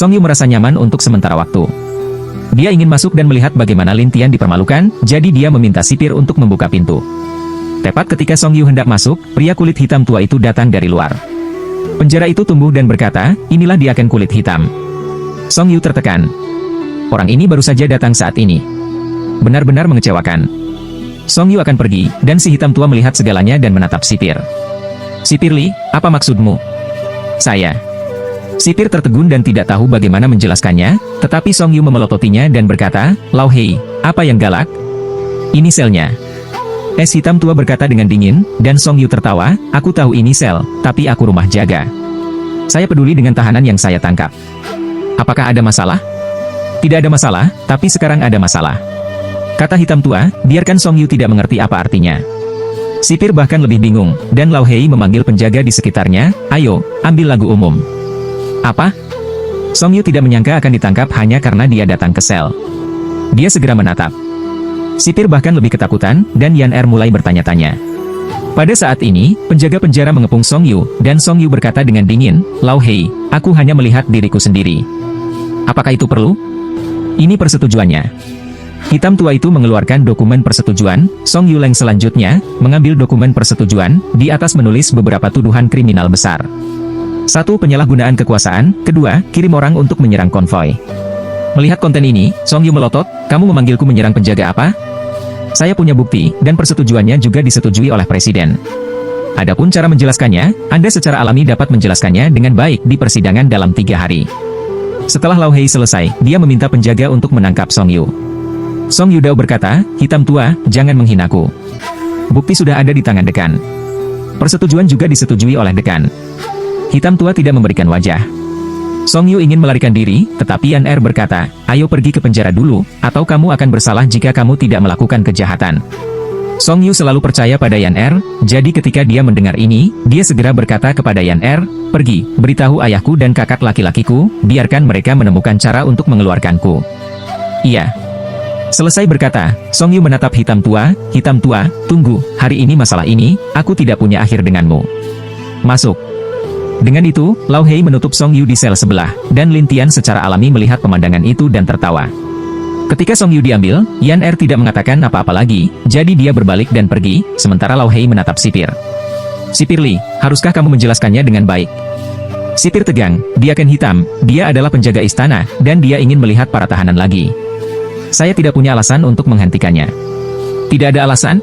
Song Yu merasa nyaman untuk sementara waktu. Dia ingin masuk dan melihat bagaimana Lin Tian dipermalukan, jadi dia meminta sipir untuk membuka pintu. Tepat ketika Song Yu hendak masuk, pria kulit hitam tua itu datang dari luar. Penjara itu tumbuh dan berkata, inilah dia Ken kulit hitam. Song Yu tertekan. Orang ini baru saja datang saat ini. Benar-benar mengecewakan. Song Yu akan pergi, dan si hitam tua melihat segalanya dan menatap sipir. Sipir Li, apa maksudmu? Saya. Sipir tertegun dan tidak tahu bagaimana menjelaskannya, tetapi Song Yu memelototinya dan berkata, Lau Hei, apa yang galak? Ini selnya. Es hitam tua berkata dengan dingin, dan Song Yu tertawa, aku tahu ini sel, tapi aku rumah jaga. Saya peduli dengan tahanan yang saya tangkap. Apakah ada masalah? Tidak ada masalah, tapi sekarang ada masalah. Kata hitam tua, biarkan Song Yu tidak mengerti apa artinya. Sipir bahkan lebih bingung, dan Lau Hei memanggil penjaga di sekitarnya, ayo, ambil lagu umum. Apa? Song Yu tidak menyangka akan ditangkap hanya karena dia datang ke sel. Dia segera menatap. Sipir bahkan lebih ketakutan, dan Yan Er mulai bertanya-tanya. Pada saat ini, penjaga penjara mengepung Song Yu, dan Song Yu berkata dengan dingin, Lau Hei, aku hanya melihat diriku sendiri. Apakah itu perlu? Ini persetujuannya. Hitam tua itu mengeluarkan dokumen persetujuan. Song Yu Leng selanjutnya mengambil dokumen persetujuan, di atas menulis beberapa tuduhan kriminal besar. 1. Penyalahgunaan kekuasaan. 2. Kirim orang untuk menyerang konvoi. Melihat konten ini, Song Yu melotot, kamu memanggilku menyerang penjaga apa? Saya punya bukti, dan persetujuannya juga disetujui oleh Presiden. Adapun cara menjelaskannya, Anda secara alami dapat menjelaskannya dengan baik di persidangan dalam 3 hari. Setelah Lau Hei selesai, dia meminta penjaga untuk menangkap Song Yu. Song Yu Dao berkata, hitam tua, jangan menghinaku. Bukti sudah ada di tangan dekan. Persetujuan juga disetujui oleh dekan. Hitam tua tidak memberikan wajah. Song Yu ingin melarikan diri, tetapi Yan Er berkata, ayo pergi ke penjara dulu, atau kamu akan bersalah jika kamu tidak melakukan kejahatan. Song Yu selalu percaya pada Yan Er, jadi ketika dia mendengar ini, dia segera berkata kepada Yan Er, pergi, beritahu ayahku dan kakak laki-lakiku, biarkan mereka menemukan cara untuk mengeluarkanku. Iya. Selesai berkata, Song Yu menatap hitam tua, tunggu, hari ini masalah ini, aku tidak punya akhir denganmu. Masuk. Dengan itu, Lau Hei menutup Song Yu di sel sebelah, dan Lin Tian secara alami melihat pemandangan itu dan tertawa. Ketika Song Yu diambil, Yan Er tidak mengatakan apa-apa lagi, jadi dia berbalik dan pergi, sementara Lau Hei menatap sipir. Sipir Li, haruskah kamu menjelaskannya dengan baik? Sipir tegang, dia Ken hitam, dia adalah penjaga istana, dan dia ingin melihat para tahanan lagi. Saya tidak punya alasan untuk menghentikannya. Tidak ada alasan?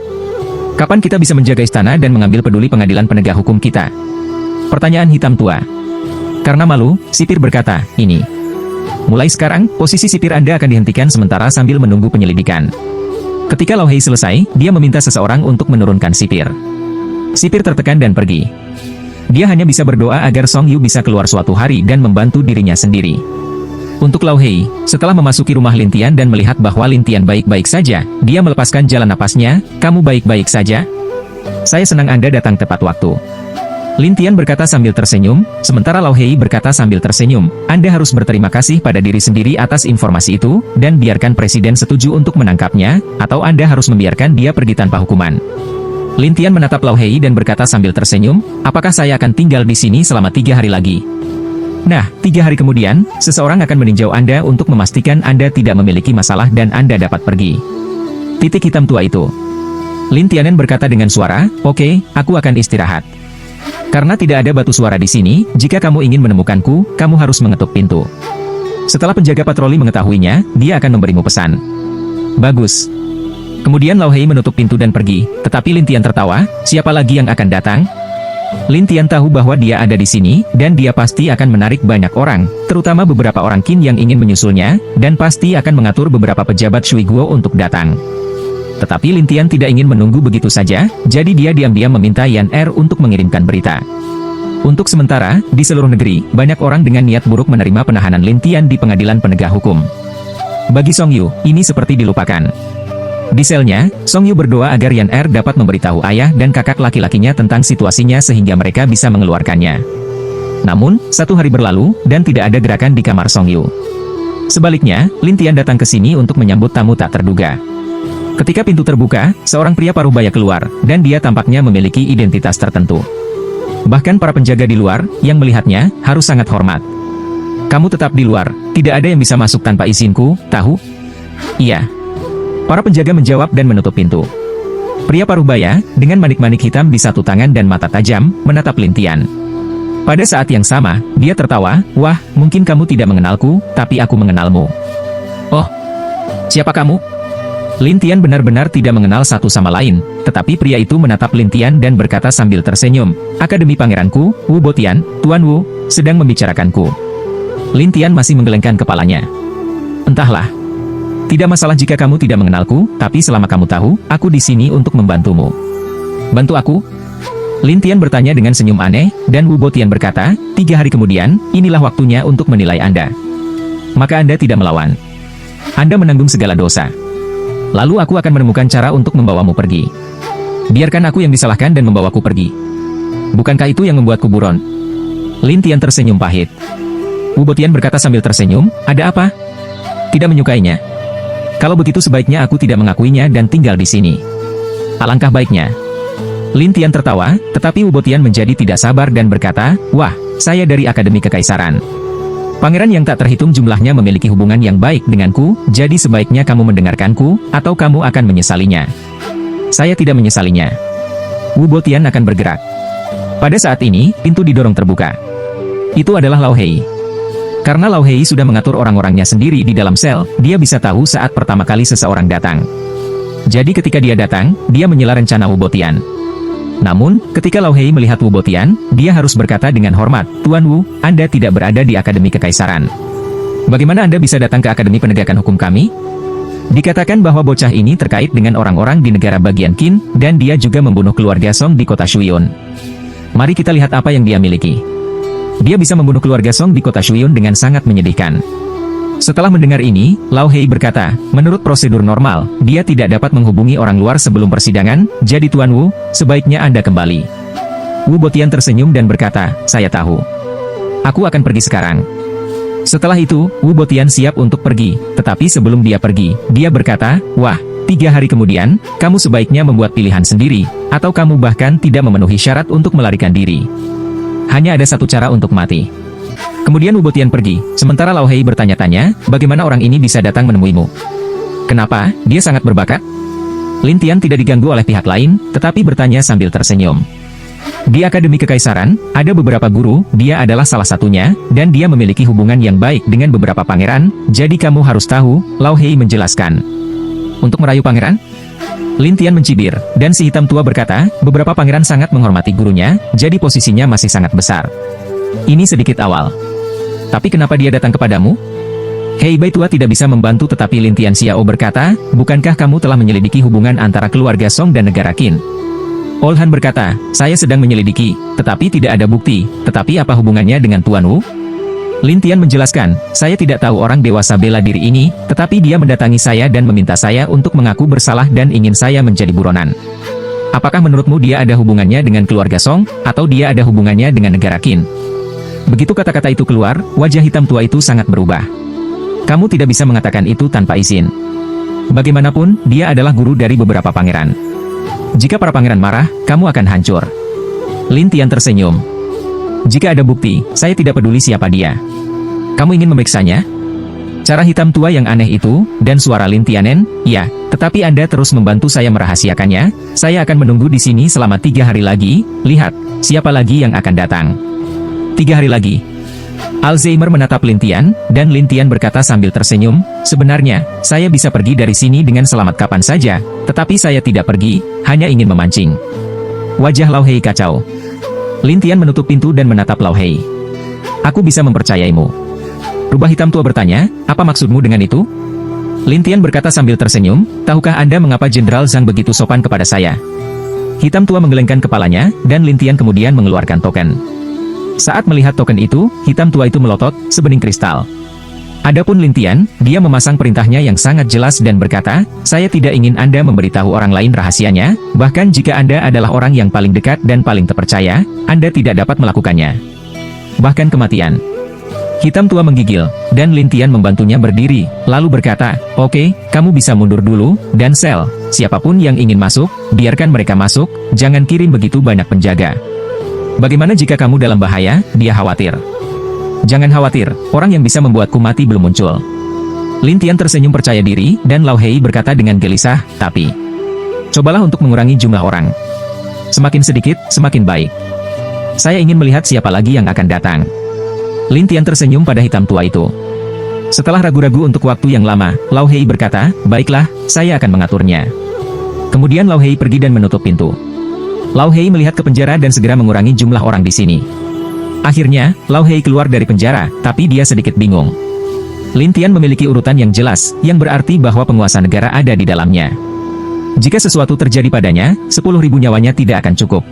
Kapan kita bisa menjaga istana dan mengambil peduli pengadilan penegak hukum kita? Pertanyaan hitam tua. Karena malu, sipir berkata, ini. Mulai sekarang, posisi sipir Anda akan dihentikan sementara sambil menunggu penyelidikan. Ketika Lau Hei selesai, dia meminta seseorang untuk menurunkan sipir. Sipir tertekan dan pergi. Dia hanya bisa berdoa agar Song Yu bisa keluar suatu hari dan membantu dirinya sendiri. Untuk Lau Hei, setelah memasuki rumah Lin Tian dan melihat bahwa Lin Tian baik-baik saja, dia melepaskan jalan napasnya, kamu baik-baik saja? Saya senang Anda datang tepat waktu. Lin Tian berkata sambil tersenyum, sementara Lau Hei berkata sambil tersenyum, Anda harus berterima kasih pada diri sendiri atas informasi itu, dan biarkan Presiden setuju untuk menangkapnya, atau Anda harus membiarkan dia pergi tanpa hukuman. Lin Tian menatap Lau Hei dan berkata sambil tersenyum, apakah saya akan tinggal di sini selama 3 hari lagi? Nah, 3 hari kemudian, seseorang akan meninjau Anda untuk memastikan Anda tidak memiliki masalah dan Anda dapat pergi. Titik hitam tua itu. Lin Tianen berkata dengan suara, oke, aku akan istirahat. Karena tidak ada batu suara di sini, jika kamu ingin menemukanku, kamu harus mengetuk pintu. Setelah penjaga patroli mengetahuinya, dia akan memberimu pesan. Bagus. Kemudian Lau Hei menutup pintu dan pergi, tetapi Lin Tian tertawa, siapa lagi yang akan datang? Lin Tian tahu bahwa dia ada di sini, dan dia pasti akan menarik banyak orang, terutama beberapa orang Qin yang ingin menyusulnya, dan pasti akan mengatur beberapa pejabat Shui Guo untuk datang. Tetapi Lin Tian tidak ingin menunggu begitu saja, jadi dia diam-diam meminta Yan Er untuk mengirimkan berita. Untuk sementara, di seluruh negeri, banyak orang dengan niat buruk menerima penahanan Lin Tian di pengadilan penegak hukum. Bagi Song Yu, ini seperti dilupakan. Di selnya, Song Yu berdoa agar Yan Er dapat memberitahu ayah dan kakak laki-lakinya tentang situasinya sehingga mereka bisa mengeluarkannya. Namun, 1 hari berlalu, dan tidak ada gerakan di kamar Song Yu. Sebaliknya, Lin Tian datang ke sini untuk menyambut tamu tak terduga. Ketika pintu terbuka, seorang pria paruh baya keluar, dan dia tampaknya memiliki identitas tertentu. Bahkan para penjaga di luar, yang melihatnya, harus sangat hormat. Kamu tetap di luar, tidak ada yang bisa masuk tanpa izinku, tahu? Iya. Para penjaga menjawab dan menutup pintu. Pria parubaya, dengan manik-manik hitam di satu tangan dan mata tajam, menatap Lin Tian. Pada saat yang sama, dia tertawa, wah, mungkin kamu tidak mengenalku, tapi aku mengenalmu. Oh, siapa kamu? Lin Tian benar-benar tidak mengenal satu sama lain, tetapi pria itu menatap Lin Tian dan berkata sambil tersenyum, Akademi Pangeranku, Wu Botian, Tuan Wu, sedang membicarakanku. Lin Tian masih menggelengkan kepalanya. Entahlah. Tidak masalah jika kamu tidak mengenalku, tapi selama kamu tahu, aku di sini untuk membantumu. Bantu aku? Lin Tian bertanya dengan senyum aneh, dan Wu Botian berkata, 3 hari kemudian, inilah waktunya untuk menilai Anda. Maka Anda tidak melawan. Anda menanggung segala dosa. Lalu aku akan menemukan cara untuk membawamu pergi. Biarkan aku yang disalahkan dan membawaku pergi. Bukankah itu yang membuatku buron? Lin Tian tersenyum pahit. Wu Botian berkata sambil tersenyum, ada apa? Tidak menyukainya. Kalau begitu sebaiknya aku tidak mengakuinya dan tinggal di sini. Alangkah baiknya. Lin Tian tertawa, tetapi Wu Botian menjadi tidak sabar dan berkata, wah, saya dari Akademi Kekaisaran. Pangeran yang tak terhitung jumlahnya memiliki hubungan yang baik denganku, jadi sebaiknya kamu mendengarkanku, atau kamu akan menyesalinya. Saya tidak menyesalinya. Wu Botian akan bergerak. Pada saat ini, pintu didorong terbuka. Itu adalah Lao Hei. Karena Lao Hei sudah mengatur orang-orangnya sendiri di dalam sel, dia bisa tahu saat pertama kali seseorang datang. Jadi ketika dia datang, dia menyela rencana Wu Botian. Namun, ketika Lao Hei melihat Wu Botian, dia harus berkata dengan hormat, Tuan Wu, Anda tidak berada di Akademi Kekaisaran. Bagaimana Anda bisa datang ke Akademi Penegakan Hukum kami? Dikatakan bahwa bocah ini terkait dengan orang-orang di negara bagian Qin, dan dia juga membunuh keluarga Song di kota Shuyun. Mari kita lihat apa yang dia miliki. Dia bisa membunuh keluarga Song di kota Shuyun dengan sangat menyedihkan. Setelah mendengar ini, Lao Hei berkata, menurut prosedur normal, dia tidak dapat menghubungi orang luar sebelum persidangan, jadi Tuan Wu, sebaiknya Anda kembali. Wu Botian tersenyum dan berkata, saya tahu. Aku akan pergi sekarang. Setelah itu, Wu Botian siap untuk pergi, tetapi sebelum dia pergi, dia berkata, wah, 3 hari kemudian, kamu sebaiknya membuat pilihan sendiri, atau kamu bahkan tidak memenuhi syarat untuk melarikan diri. Hanya ada satu cara untuk mati. Kemudian Wu Botian pergi, sementara Lao Hei bertanya-tanya, bagaimana orang ini bisa datang menemuimu? Kenapa, dia sangat berbakat? Lin Tian tidak diganggu oleh pihak lain, tetapi bertanya sambil tersenyum. Di Akademi Kekaisaran, ada beberapa guru, dia adalah salah satunya, dan dia memiliki hubungan yang baik dengan beberapa pangeran, jadi kamu harus tahu, Lao Hei menjelaskan. Untuk merayu pangeran? Lin Tian mencibir, dan si hitam tua berkata, beberapa pangeran sangat menghormati gurunya, jadi posisinya masih sangat besar. Ini sedikit awal. Tapi kenapa dia datang kepadamu? Hei Bai tua tidak bisa membantu tetapi Lin Tian Xiao berkata, bukankah kamu telah menyelidiki hubungan antara keluarga Song dan negara Qin? Ol Han berkata, saya sedang menyelidiki, tetapi tidak ada bukti, tetapi apa hubungannya dengan Tuan Wu? Lin Tian menjelaskan, saya tidak tahu orang dewasa bela diri ini, tetapi dia mendatangi saya dan meminta saya untuk mengaku bersalah dan ingin saya menjadi buronan. Apakah menurutmu dia ada hubungannya dengan keluarga Song, atau dia ada hubungannya dengan negara Qin? Begitu kata-kata itu keluar, wajah hitam tua itu sangat berubah. Kamu tidak bisa mengatakan itu tanpa izin. Bagaimanapun, dia adalah guru dari beberapa pangeran. Jika para pangeran marah, kamu akan hancur. Lin Tian tersenyum. Jika ada bukti, saya tidak peduli siapa dia. Kamu ingin memeriksanya? Cara hitam tua yang aneh itu, dan suara Lin Tianen, ya, tetapi Anda terus membantu saya merahasiakannya, saya akan menunggu di sini selama 3 hari lagi, lihat, siapa lagi yang akan datang. 3 hari lagi. Alzheimer menatap Lin Tian, dan Lin Tian berkata sambil tersenyum, sebenarnya, saya bisa pergi dari sini dengan selamat kapan saja, tetapi saya tidak pergi, hanya ingin memancing. Wajah Lao Hei kacau. Lin Tian menutup pintu dan menatap Lao Hei. Aku bisa mempercayaimu. Rubah hitam tua bertanya, apa maksudmu dengan itu? Lin Tian berkata sambil tersenyum, tahukah Anda mengapa Jenderal Zhang begitu sopan kepada saya? Hitam tua menggelengkan kepalanya, dan Lin Tian kemudian mengeluarkan token. Saat melihat token itu, hitam tua itu melotot, sebening kristal. Adapun Lin Tian, dia memasang perintahnya yang sangat jelas dan berkata, saya tidak ingin Anda memberitahu orang lain rahasianya, bahkan jika Anda adalah orang yang paling dekat dan paling terpercaya, Anda tidak dapat melakukannya. Bahkan kematian. Hitam tua menggigil, dan Lin Tian membantunya berdiri, lalu berkata, oke, kamu bisa mundur dulu, dan Sel, siapapun yang ingin masuk, biarkan mereka masuk, jangan kirim begitu banyak penjaga. Bagaimana jika kamu dalam bahaya, dia khawatir. Jangan khawatir, orang yang bisa membuatku mati belum muncul. Lin Tian tersenyum percaya diri, dan Lao Hei berkata dengan gelisah, tapi cobalah untuk mengurangi jumlah orang. Semakin sedikit, semakin baik. Saya ingin melihat siapa lagi yang akan datang. Lin Tian tersenyum pada hitam tua itu. Setelah ragu-ragu untuk waktu yang lama, Lao Hei berkata, baiklah, saya akan mengaturnya. Kemudian Lao Hei pergi dan menutup pintu. Lao Hei melihat ke penjara dan segera mengurangi jumlah orang di sini. Akhirnya, Lao Hei keluar dari penjara, tapi dia sedikit bingung. Lin Tian memiliki urutan yang jelas, yang berarti bahwa penguasa negara ada di dalamnya. Jika sesuatu terjadi padanya, 10.000 nyawanya tidak akan cukup.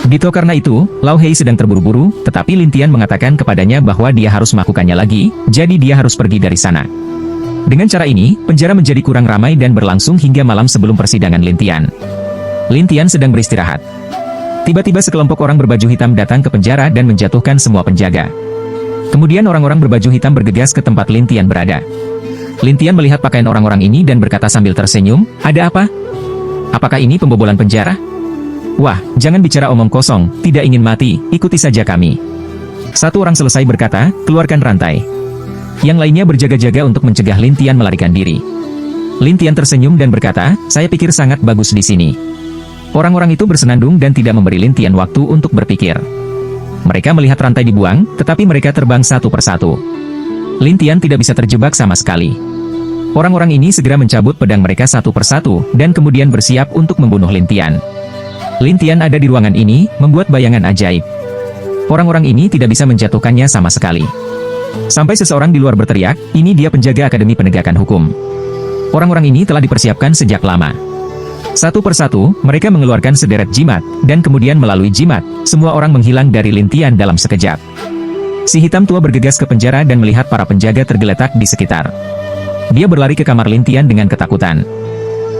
Dito karena itu, Lao Hei sedang terburu-buru, tetapi Lin Tian mengatakan kepadanya bahwa dia harus melakukannya lagi, jadi dia harus pergi dari sana. Dengan cara ini, penjara menjadi kurang ramai dan berlangsung hingga malam sebelum persidangan Lin Tian. Lin Tian sedang beristirahat. Tiba-tiba sekelompok orang berbaju hitam datang ke penjara dan menjatuhkan semua penjaga. Kemudian orang-orang berbaju hitam bergegas ke tempat Lin Tian berada. Lin Tian melihat pakaian orang-orang ini dan berkata sambil tersenyum, ada apa? Apakah ini pembobolan penjara? Wah, jangan bicara omong kosong, tidak ingin mati, ikuti saja kami. Satu orang selesai berkata, keluarkan rantai. Yang lainnya berjaga-jaga untuk mencegah Lin Tian melarikan diri. Lin Tian tersenyum dan berkata, saya pikir sangat bagus di sini. Orang-orang itu bersenandung dan tidak memberi Lin Tian waktu untuk berpikir. Mereka melihat rantai dibuang, tetapi mereka terbang satu persatu. Lin Tian tidak bisa terjebak sama sekali. Orang-orang ini segera mencabut pedang mereka satu persatu, dan kemudian bersiap untuk membunuh Lin Tian. Lin Tian ada di ruangan ini, membuat bayangan ajaib. Orang-orang ini tidak bisa menjatuhkannya sama sekali. Sampai seseorang di luar berteriak, ini dia penjaga Akademi Penegakan Hukum. Orang-orang ini telah dipersiapkan sejak lama. Satu persatu, mereka mengeluarkan sederet jimat, dan kemudian melalui jimat, semua orang menghilang dari Lin Tian dalam sekejap. Si hitam tua bergegas ke penjara dan melihat para penjaga tergeletak di sekitar. Dia berlari ke kamar Lin Tian dengan ketakutan.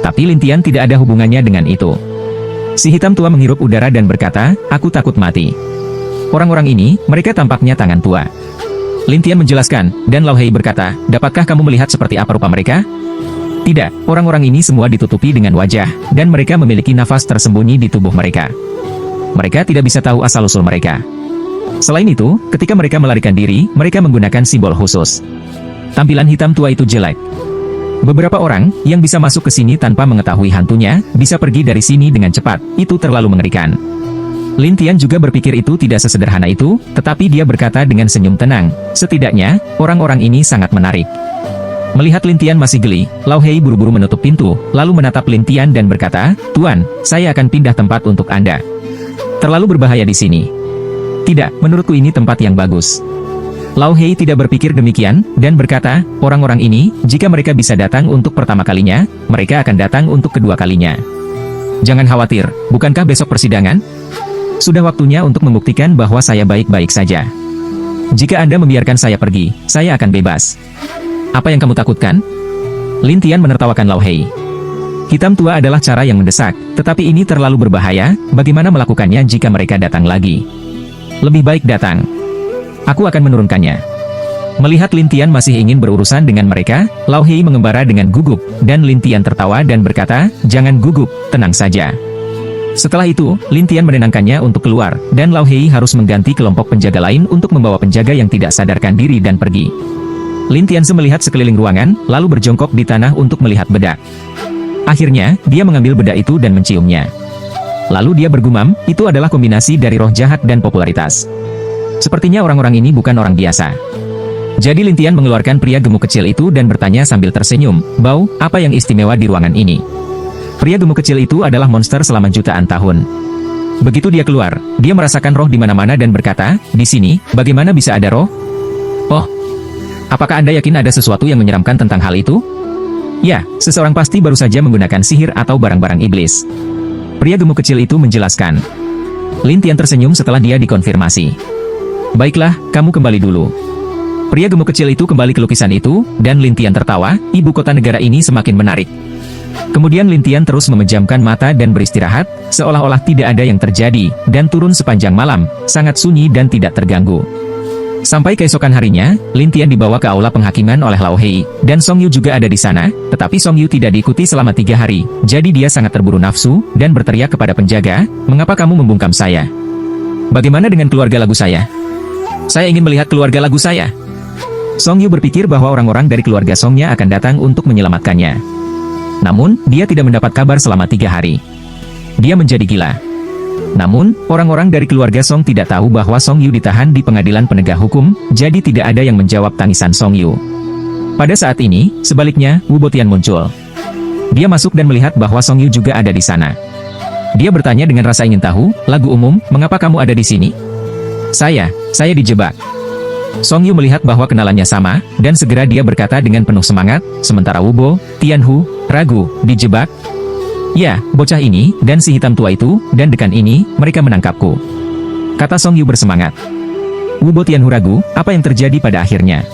Tapi Lin Tian tidak ada hubungannya dengan itu. Si hitam tua menghirup udara dan berkata, aku takut mati. Orang-orang ini, mereka tampaknya tangan tua. Lin Tian menjelaskan, dan Lao Hei berkata, dapatkah kamu melihat seperti apa rupa mereka? Tidak, orang-orang ini semua ditutupi dengan wajah, dan mereka memiliki nafas tersembunyi di tubuh mereka. Mereka tidak bisa tahu asal-usul mereka. Selain itu, ketika mereka melarikan diri, mereka menggunakan simbol khusus. Tampilan hitam tua itu jelek. Beberapa orang, yang bisa masuk ke sini tanpa mengetahui hantunya, bisa pergi dari sini dengan cepat, itu terlalu mengerikan. Lin Tian juga berpikir itu tidak sesederhana itu, tetapi dia berkata dengan senyum tenang, setidaknya, orang-orang ini sangat menarik. Melihat Lin Tian masih geli, Lao Hei buru-buru menutup pintu, lalu menatap Lin Tian dan berkata, Tuan, saya akan pindah tempat untuk Anda. Terlalu berbahaya di sini. Tidak, menurutku ini tempat yang bagus. Lao Hei tidak berpikir demikian, dan berkata, orang-orang ini, jika mereka bisa datang untuk pertama kalinya, mereka akan datang untuk kedua kalinya. Jangan khawatir, bukankah besok persidangan? Sudah waktunya untuk membuktikan bahwa saya baik-baik saja. Jika Anda membiarkan saya pergi, saya akan bebas. Apa yang kamu takutkan? Lin Tian menertawakan Lao Hei. Hitam tua adalah cara yang mendesak, tetapi ini terlalu berbahaya, bagaimana melakukannya jika mereka datang lagi? Lebih baik datang. Aku akan menurunkannya. Melihat Lin Tian masih ingin berurusan dengan mereka, Lao Hei mengembara dengan gugup, dan Lin Tian tertawa dan berkata, jangan gugup, tenang saja. Setelah itu, Lin Tian menenangkannya untuk keluar, dan Lao Hei harus mengganti kelompok penjaga lain untuk membawa penjaga yang tidak sadarkan diri dan pergi. Lin Tianse melihat sekeliling ruangan, lalu berjongkok di tanah untuk melihat bedak. Akhirnya, dia mengambil bedak itu dan menciumnya. Lalu dia bergumam, itu adalah kombinasi dari roh jahat dan popularitas. Sepertinya orang-orang ini bukan orang biasa. Jadi Lin Tian mengeluarkan pria gemuk kecil itu dan bertanya sambil tersenyum, Bau, apa yang istimewa di ruangan ini? Pria gemuk kecil itu adalah monster selama jutaan tahun. Begitu dia keluar, dia merasakan roh di mana-mana dan berkata, di sini, bagaimana bisa ada roh? Oh, apakah Anda yakin ada sesuatu yang menyeramkan tentang hal itu? Ya, seseorang pasti baru saja menggunakan sihir atau barang-barang iblis. Pria gemuk kecil itu menjelaskan. Lin Tian tersenyum setelah dia dikonfirmasi. Baiklah, kamu kembali dulu. Pria gemuk kecil itu kembali ke lukisan itu, dan Lin Tian tertawa, ibu kota negara ini semakin menarik. Kemudian Lin Tian terus memejamkan mata dan beristirahat, seolah-olah tidak ada yang terjadi, dan turun sepanjang malam, sangat sunyi dan tidak terganggu. Sampai keesokan harinya, Lin Tian dibawa ke aula penghakiman oleh Lao Hei, dan Song Yu juga ada di sana, tetapi Song Yu tidak diikuti selama 3 hari, jadi dia sangat terburu nafsu, dan berteriak kepada penjaga, mengapa kamu membungkam saya? Bagaimana dengan keluarga lagu saya? Saya ingin melihat keluarga lagu saya. Song Yu berpikir bahwa orang-orang dari keluarga Songnya akan datang untuk menyelamatkannya. Namun, dia tidak mendapat kabar selama 3 hari. Dia menjadi gila. Namun, orang-orang dari keluarga Song tidak tahu bahwa Song Yu ditahan di pengadilan penegak hukum, jadi tidak ada yang menjawab tangisan Song Yu. Pada saat ini, sebaliknya, Wu Botian muncul. Dia masuk dan melihat bahwa Song Yu juga ada di sana. Dia bertanya dengan rasa ingin tahu, "Lagu umum, mengapa kamu ada di sini?" Saya dijebak." Song Yu melihat bahwa kenalannya sama, dan segera dia berkata dengan penuh semangat, sementara Wu Bo Tianhu ragu, "Dijebak? Ya, bocah ini, dan si hitam tua itu, dan dekan ini, mereka menangkapku," kata Song Yu bersemangat. Wu Bo Tianhu ragu, apa yang terjadi pada akhirnya.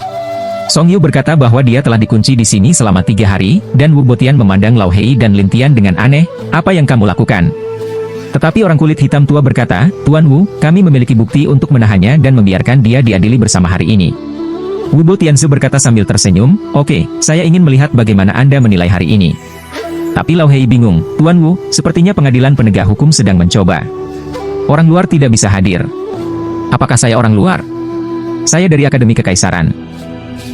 Song Yu berkata bahwa dia telah dikunci di sini selama 3 hari, dan Wu Bo Tian memandang Lao Hei dan Lin Tian dengan aneh, "Apa yang kamu lakukan?" Tetapi orang kulit hitam tua berkata, "Tuan Wu, kami memiliki bukti untuk menahannya dan membiarkan dia diadili bersama hari ini." Wu Bo Tianzu berkata sambil tersenyum, "Oke, saya ingin melihat bagaimana Anda menilai hari ini." Tapi Lao Hei bingung, "Tuan Wu, sepertinya pengadilan penegak hukum sedang mencoba. Orang luar tidak bisa hadir." "Apakah saya orang luar?" "Saya dari Akademi Kekaisaran.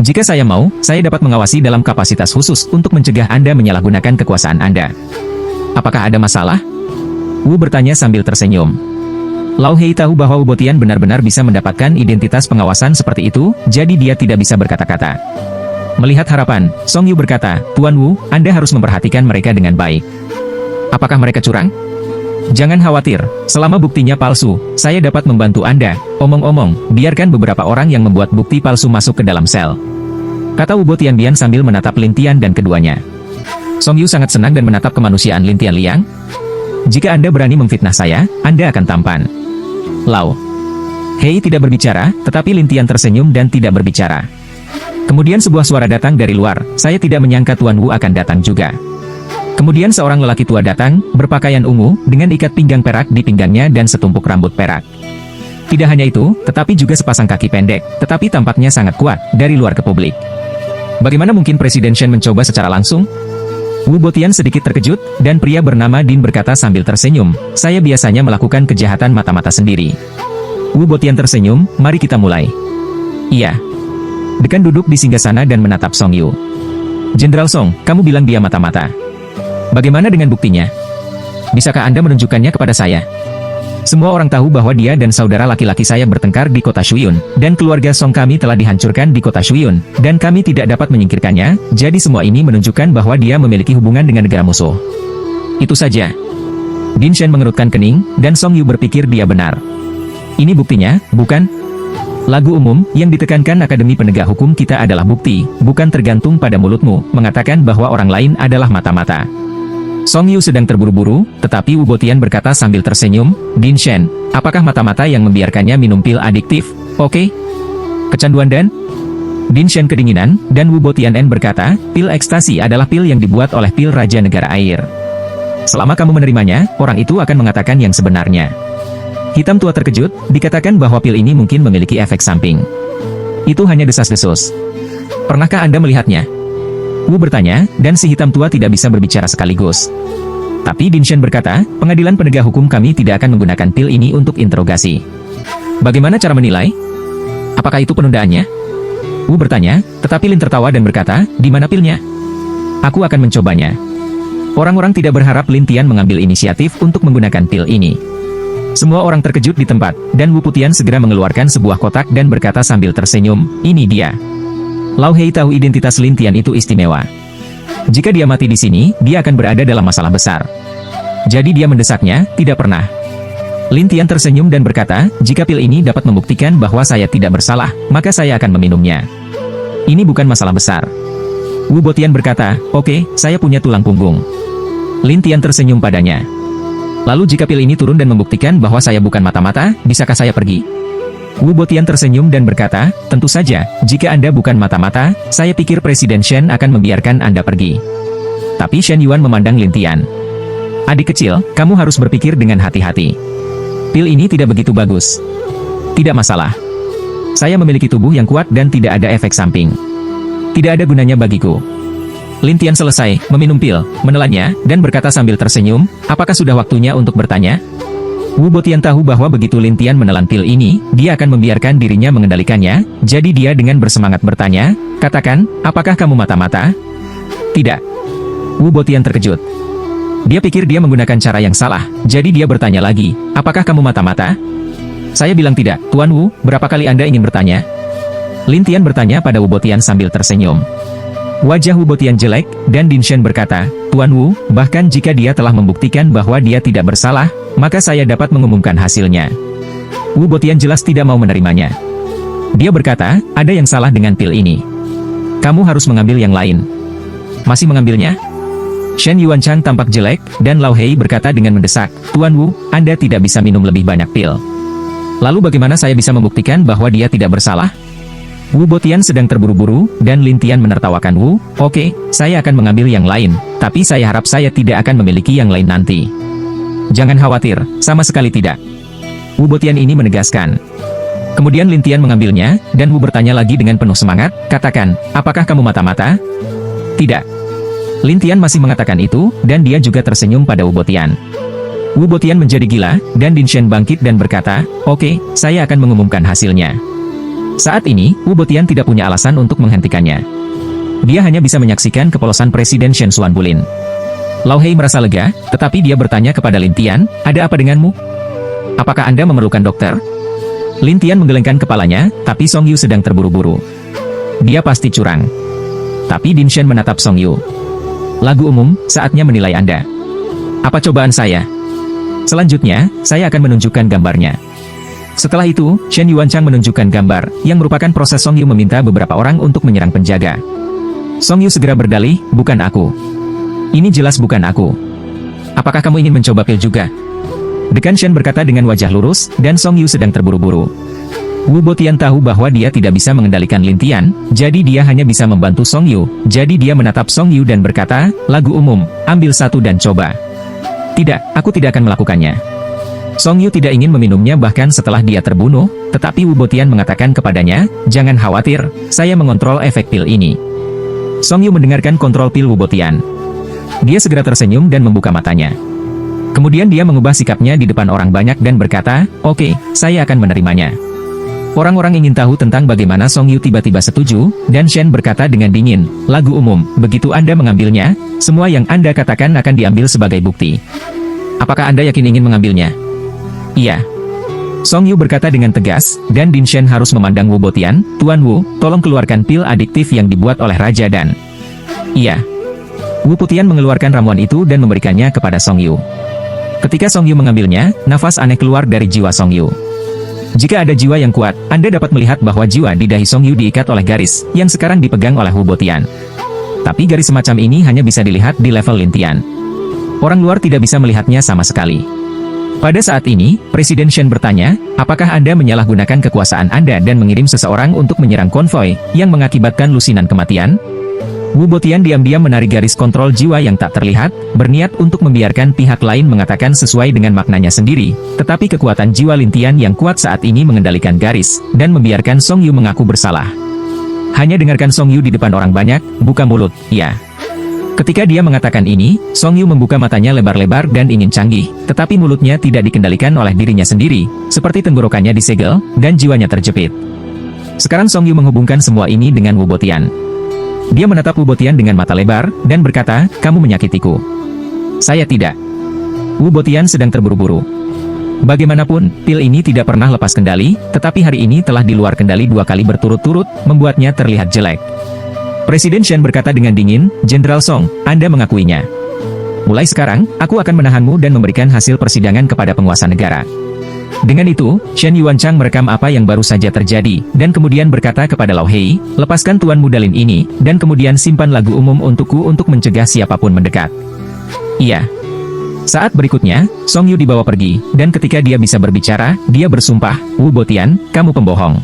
Jika saya mau, saya dapat mengawasi dalam kapasitas khusus untuk mencegah Anda menyalahgunakan kekuasaan Anda. Apakah ada masalah?" Wu bertanya sambil tersenyum. Lao Hei tahu bahwa Wu Botian benar-benar bisa mendapatkan identitas pengawasan seperti itu, jadi dia tidak bisa berkata-kata. Melihat harapan, Song Yu berkata, "Tuan Wu, Anda harus memperhatikan mereka dengan baik." "Apakah mereka curang?" "Jangan khawatir, selama buktinya palsu, saya dapat membantu Anda. Omong-omong, biarkan beberapa orang yang membuat bukti palsu masuk ke dalam sel," kata Wu Botian Bian sambil menatap Lin Tian dan keduanya. Song Yu sangat senang dan menatap kemanusiaan Lin Tian Liang. "Jika Anda berani memfitnah saya, Anda akan tampan." Lao Hei tidak berbicara, tetapi Lin Tian tersenyum dan tidak berbicara. Kemudian sebuah suara datang dari luar, "Saya tidak menyangka Tuan Wu akan datang juga." Kemudian seorang lelaki tua datang, berpakaian ungu, dengan ikat pinggang perak di pinggangnya dan setumpuk rambut perak. Tidak hanya itu, tetapi juga sepasang kaki pendek, tetapi tampaknya sangat kuat, dari luar ke publik. "Bagaimana mungkin Presiden Shen mencoba secara langsung?" Wu Botian sedikit terkejut, dan pria bernama Din berkata sambil tersenyum, "Saya biasanya melakukan kejahatan mata-mata sendiri." Wu Botian tersenyum, "Mari kita mulai." "Iya." Dekan duduk di singgasana dan menatap Song Yu. "Jenderal Song, kamu bilang dia mata-mata. Bagaimana dengan buktinya? Bisakah Anda menunjukkannya kepada saya?" "Semua orang tahu bahwa dia dan saudara laki-laki saya bertengkar di kota Shuyun, dan keluarga Song kami telah dihancurkan di kota Shuyun, dan kami tidak dapat menyingkirkannya, jadi semua ini menunjukkan bahwa dia memiliki hubungan dengan negara musuh. Itu saja." Din Shen mengerutkan kening, dan Song Yu berpikir dia benar. "Ini buktinya, bukan? Lagu umum, yang ditekankan Akademi Penegak Hukum kita adalah bukti, bukan tergantung pada mulutmu, mengatakan bahwa orang lain adalah mata-mata." Song Yu sedang terburu-buru, tetapi Wu Botian berkata sambil tersenyum, "Din Shen, apakah mata-mata yang membiarkannya minum pil adiktif? Oke? Kecanduan dan?" Din Shen kedinginan, dan Wu Botian berkata, "Pil ekstasi adalah pil yang dibuat oleh pil Raja Negara Air. Selama kamu menerimanya, orang itu akan mengatakan yang sebenarnya." Hitam tua terkejut, dikatakan bahwa pil ini mungkin memiliki efek samping. "Itu hanya desas-desus. Pernahkah Anda melihatnya?" Wu bertanya, dan si hitam tua tidak bisa berbicara sekaligus. Tapi Din Shen berkata, "Pengadilan penegak hukum kami tidak akan menggunakan pil ini untuk interogasi." "Bagaimana cara menilai? Apakah itu penundaannya?" Wu bertanya, tetapi Lin tertawa dan berkata, "Di mana pilnya? Aku akan mencobanya." Orang-orang tidak berharap Lin Tian mengambil inisiatif untuk menggunakan pil ini. Semua orang terkejut di tempat, dan Wu Putian segera mengeluarkan sebuah kotak dan berkata sambil tersenyum, "Ini dia." Lao Hei tahu identitas Lin Tian itu istimewa. Jika dia mati di sini, dia akan berada dalam masalah besar. Jadi dia mendesaknya, "Tidak pernah." Lin Tian tersenyum dan berkata, "Jika pil ini dapat membuktikan bahwa saya tidak bersalah, maka saya akan meminumnya. Ini bukan masalah besar." Wu Botian berkata, "Oke, saya punya tulang punggung." Lin Tian tersenyum padanya. "Lalu jika pil ini turun dan membuktikan bahwa saya bukan mata-mata, bisakah saya pergi?" Wu Botian tersenyum dan berkata, "Tentu saja, jika Anda bukan mata-mata, saya pikir Presiden Shen akan membiarkan Anda pergi." Tapi Shen Yuan memandang Lin Tian. "Adik kecil, kamu harus berpikir dengan hati-hati. Pil ini tidak begitu bagus." "Tidak masalah. Saya memiliki tubuh yang kuat dan tidak ada efek samping. Tidak ada gunanya bagiku." Lin Tian selesai, meminum pil, menelannya, dan berkata sambil tersenyum, "Apakah sudah waktunya untuk bertanya?" Wu Botian tahu bahwa begitu Lin Tian menelan pil ini, dia akan membiarkan dirinya mengendalikannya, jadi dia dengan bersemangat bertanya, katakan, apakah kamu mata-mata? Tidak. Wu Botian terkejut. Dia pikir dia menggunakan cara yang salah, jadi dia bertanya lagi, apakah kamu mata-mata? Saya bilang tidak, Tuan Wu, berapa kali Anda ingin bertanya? Lin Tian bertanya pada Wu Botian sambil tersenyum. Wajah Wu Botian jelek, dan Din Shen berkata, Tuan Wu, bahkan jika dia telah membuktikan bahwa dia tidak bersalah, maka saya dapat mengumumkan hasilnya. Wu Botian jelas tidak mau menerimanya. Dia berkata, ada yang salah dengan pil ini. Kamu harus mengambil yang lain. Masih mengambilnya? Shen Yuanchang tampak jelek, dan Lao Hei berkata dengan mendesak, Tuan Wu, Anda tidak bisa minum lebih banyak pil. Lalu bagaimana saya bisa membuktikan bahwa dia tidak bersalah? Wu Botian sedang terburu-buru, dan Lin Tian menertawakan Wu, oke, saya akan mengambil yang lain, tapi saya harap saya tidak akan memiliki yang lain nanti. Jangan khawatir, sama sekali tidak. Wu Botian ini menegaskan. Kemudian Lin Tian mengambilnya, dan Wu bertanya lagi dengan penuh semangat, katakan, apakah kamu mata-mata? Tidak. Lin Tian masih mengatakan itu, dan dia juga tersenyum pada Wu Botian. Wu Botian menjadi gila, dan Din Shen bangkit dan berkata, oke, saya akan mengumumkan hasilnya. Saat ini, Wu Botian tidak punya alasan untuk menghentikannya. Dia hanya bisa menyaksikan kepolosan Presiden Shen Xuanbulin. Lao Hei merasa lega, tetapi dia bertanya kepada Lin Tian, ada apa denganmu? Apakah Anda memerlukan dokter? Lin Tian menggelengkan kepalanya, tapi Song Yu sedang terburu-buru. Dia pasti curang. Tapi Din Shen menatap Song Yu. Lagu umum, saatnya menilai Anda. Apa cobaan saya? Selanjutnya, saya akan menunjukkan gambarnya. Setelah itu, Shen Yuanchang menunjukkan gambar, yang merupakan proses Song Yu meminta beberapa orang untuk menyerang penjaga. Song Yu segera berdalih, bukan aku. Ini jelas bukan aku. Apakah kamu ingin mencoba pil juga? Dekan Shen berkata dengan wajah lurus, dan Song Yu sedang terburu-buru. Wu Botian tahu bahwa dia tidak bisa mengendalikan Lin Tian, jadi dia hanya bisa membantu Song Yu, jadi dia menatap Song Yu dan berkata, lagu umum, ambil satu dan coba. Tidak, aku tidak akan melakukannya. Song Yu tidak ingin meminumnya bahkan setelah dia terbunuh, tetapi Wu Botian mengatakan kepadanya, jangan khawatir, saya mengontrol efek pil ini. Song Yu mendengarkan kontrol pil Wu Botian. Dia segera tersenyum dan membuka matanya. Kemudian dia mengubah sikapnya di depan orang banyak dan berkata, oke, saya akan menerimanya. Orang-orang ingin tahu tentang bagaimana Song Yu tiba-tiba setuju, dan Shen berkata dengan dingin, lagu umum, begitu Anda mengambilnya, semua yang Anda katakan akan diambil sebagai bukti. Apakah Anda yakin ingin mengambilnya? Iya. Song Yu berkata dengan tegas, dan Din Shen harus memandang Wu Botian, Tuan Wu, tolong keluarkan pil adiktif yang dibuat oleh Raja Dan. Iya. Wu Botian mengeluarkan ramuan itu dan memberikannya kepada Song Yu. Ketika Song Yu mengambilnya, nafas aneh keluar dari jiwa Song Yu. Jika ada jiwa yang kuat, Anda dapat melihat bahwa jiwa di dahi Song Yu diikat oleh garis, yang sekarang dipegang oleh Wu Botian. Tapi garis semacam ini hanya bisa dilihat di level Lin Tian. Orang luar tidak bisa melihatnya sama sekali. Pada saat ini, Presiden Shen bertanya, apakah Anda menyalahgunakan kekuasaan Anda dan mengirim seseorang untuk menyerang konvoi, yang mengakibatkan lusinan kematian? Wu Botian diam-diam menarik garis kontrol jiwa yang tak terlihat, berniat untuk membiarkan pihak lain mengatakan sesuai dengan maknanya sendiri, tetapi kekuatan jiwa Lin Tian yang kuat saat ini mengendalikan garis, dan membiarkan Song Yu mengaku bersalah. Hanya dengarkan Song Yu di depan orang banyak, buka mulut, ya. Ketika dia mengatakan ini, Song Yu membuka matanya lebar-lebar dan ingin canggih, tetapi mulutnya tidak dikendalikan oleh dirinya sendiri, seperti tenggorokannya disegel, dan jiwanya terjepit. Sekarang Song Yu menghubungkan semua ini dengan Wu Botian. Dia menatap Wu Botian dengan mata lebar, dan berkata, kamu menyakitiku. Saya tidak. Wu Botian sedang terburu-buru. Bagaimanapun, pil ini tidak pernah lepas kendali, tetapi hari ini telah di luar kendali 2 kali berturut-turut, membuatnya terlihat jelek. Presiden Shen berkata dengan dingin, Jenderal Song, Anda mengakuinya. Mulai sekarang, aku akan menahanmu dan memberikan hasil persidangan kepada penguasa negara. Dengan itu, Shen Yuanchang merekam apa yang baru saja terjadi, dan kemudian berkata kepada Lao Hei, lepaskan Tuan Mudalin ini, dan kemudian simpan lagu umum untukku untuk mencegah siapapun mendekat. Iya. Saat berikutnya, Song Yu dibawa pergi, dan ketika dia bisa berbicara, dia bersumpah, Wu Botian, kamu pembohong.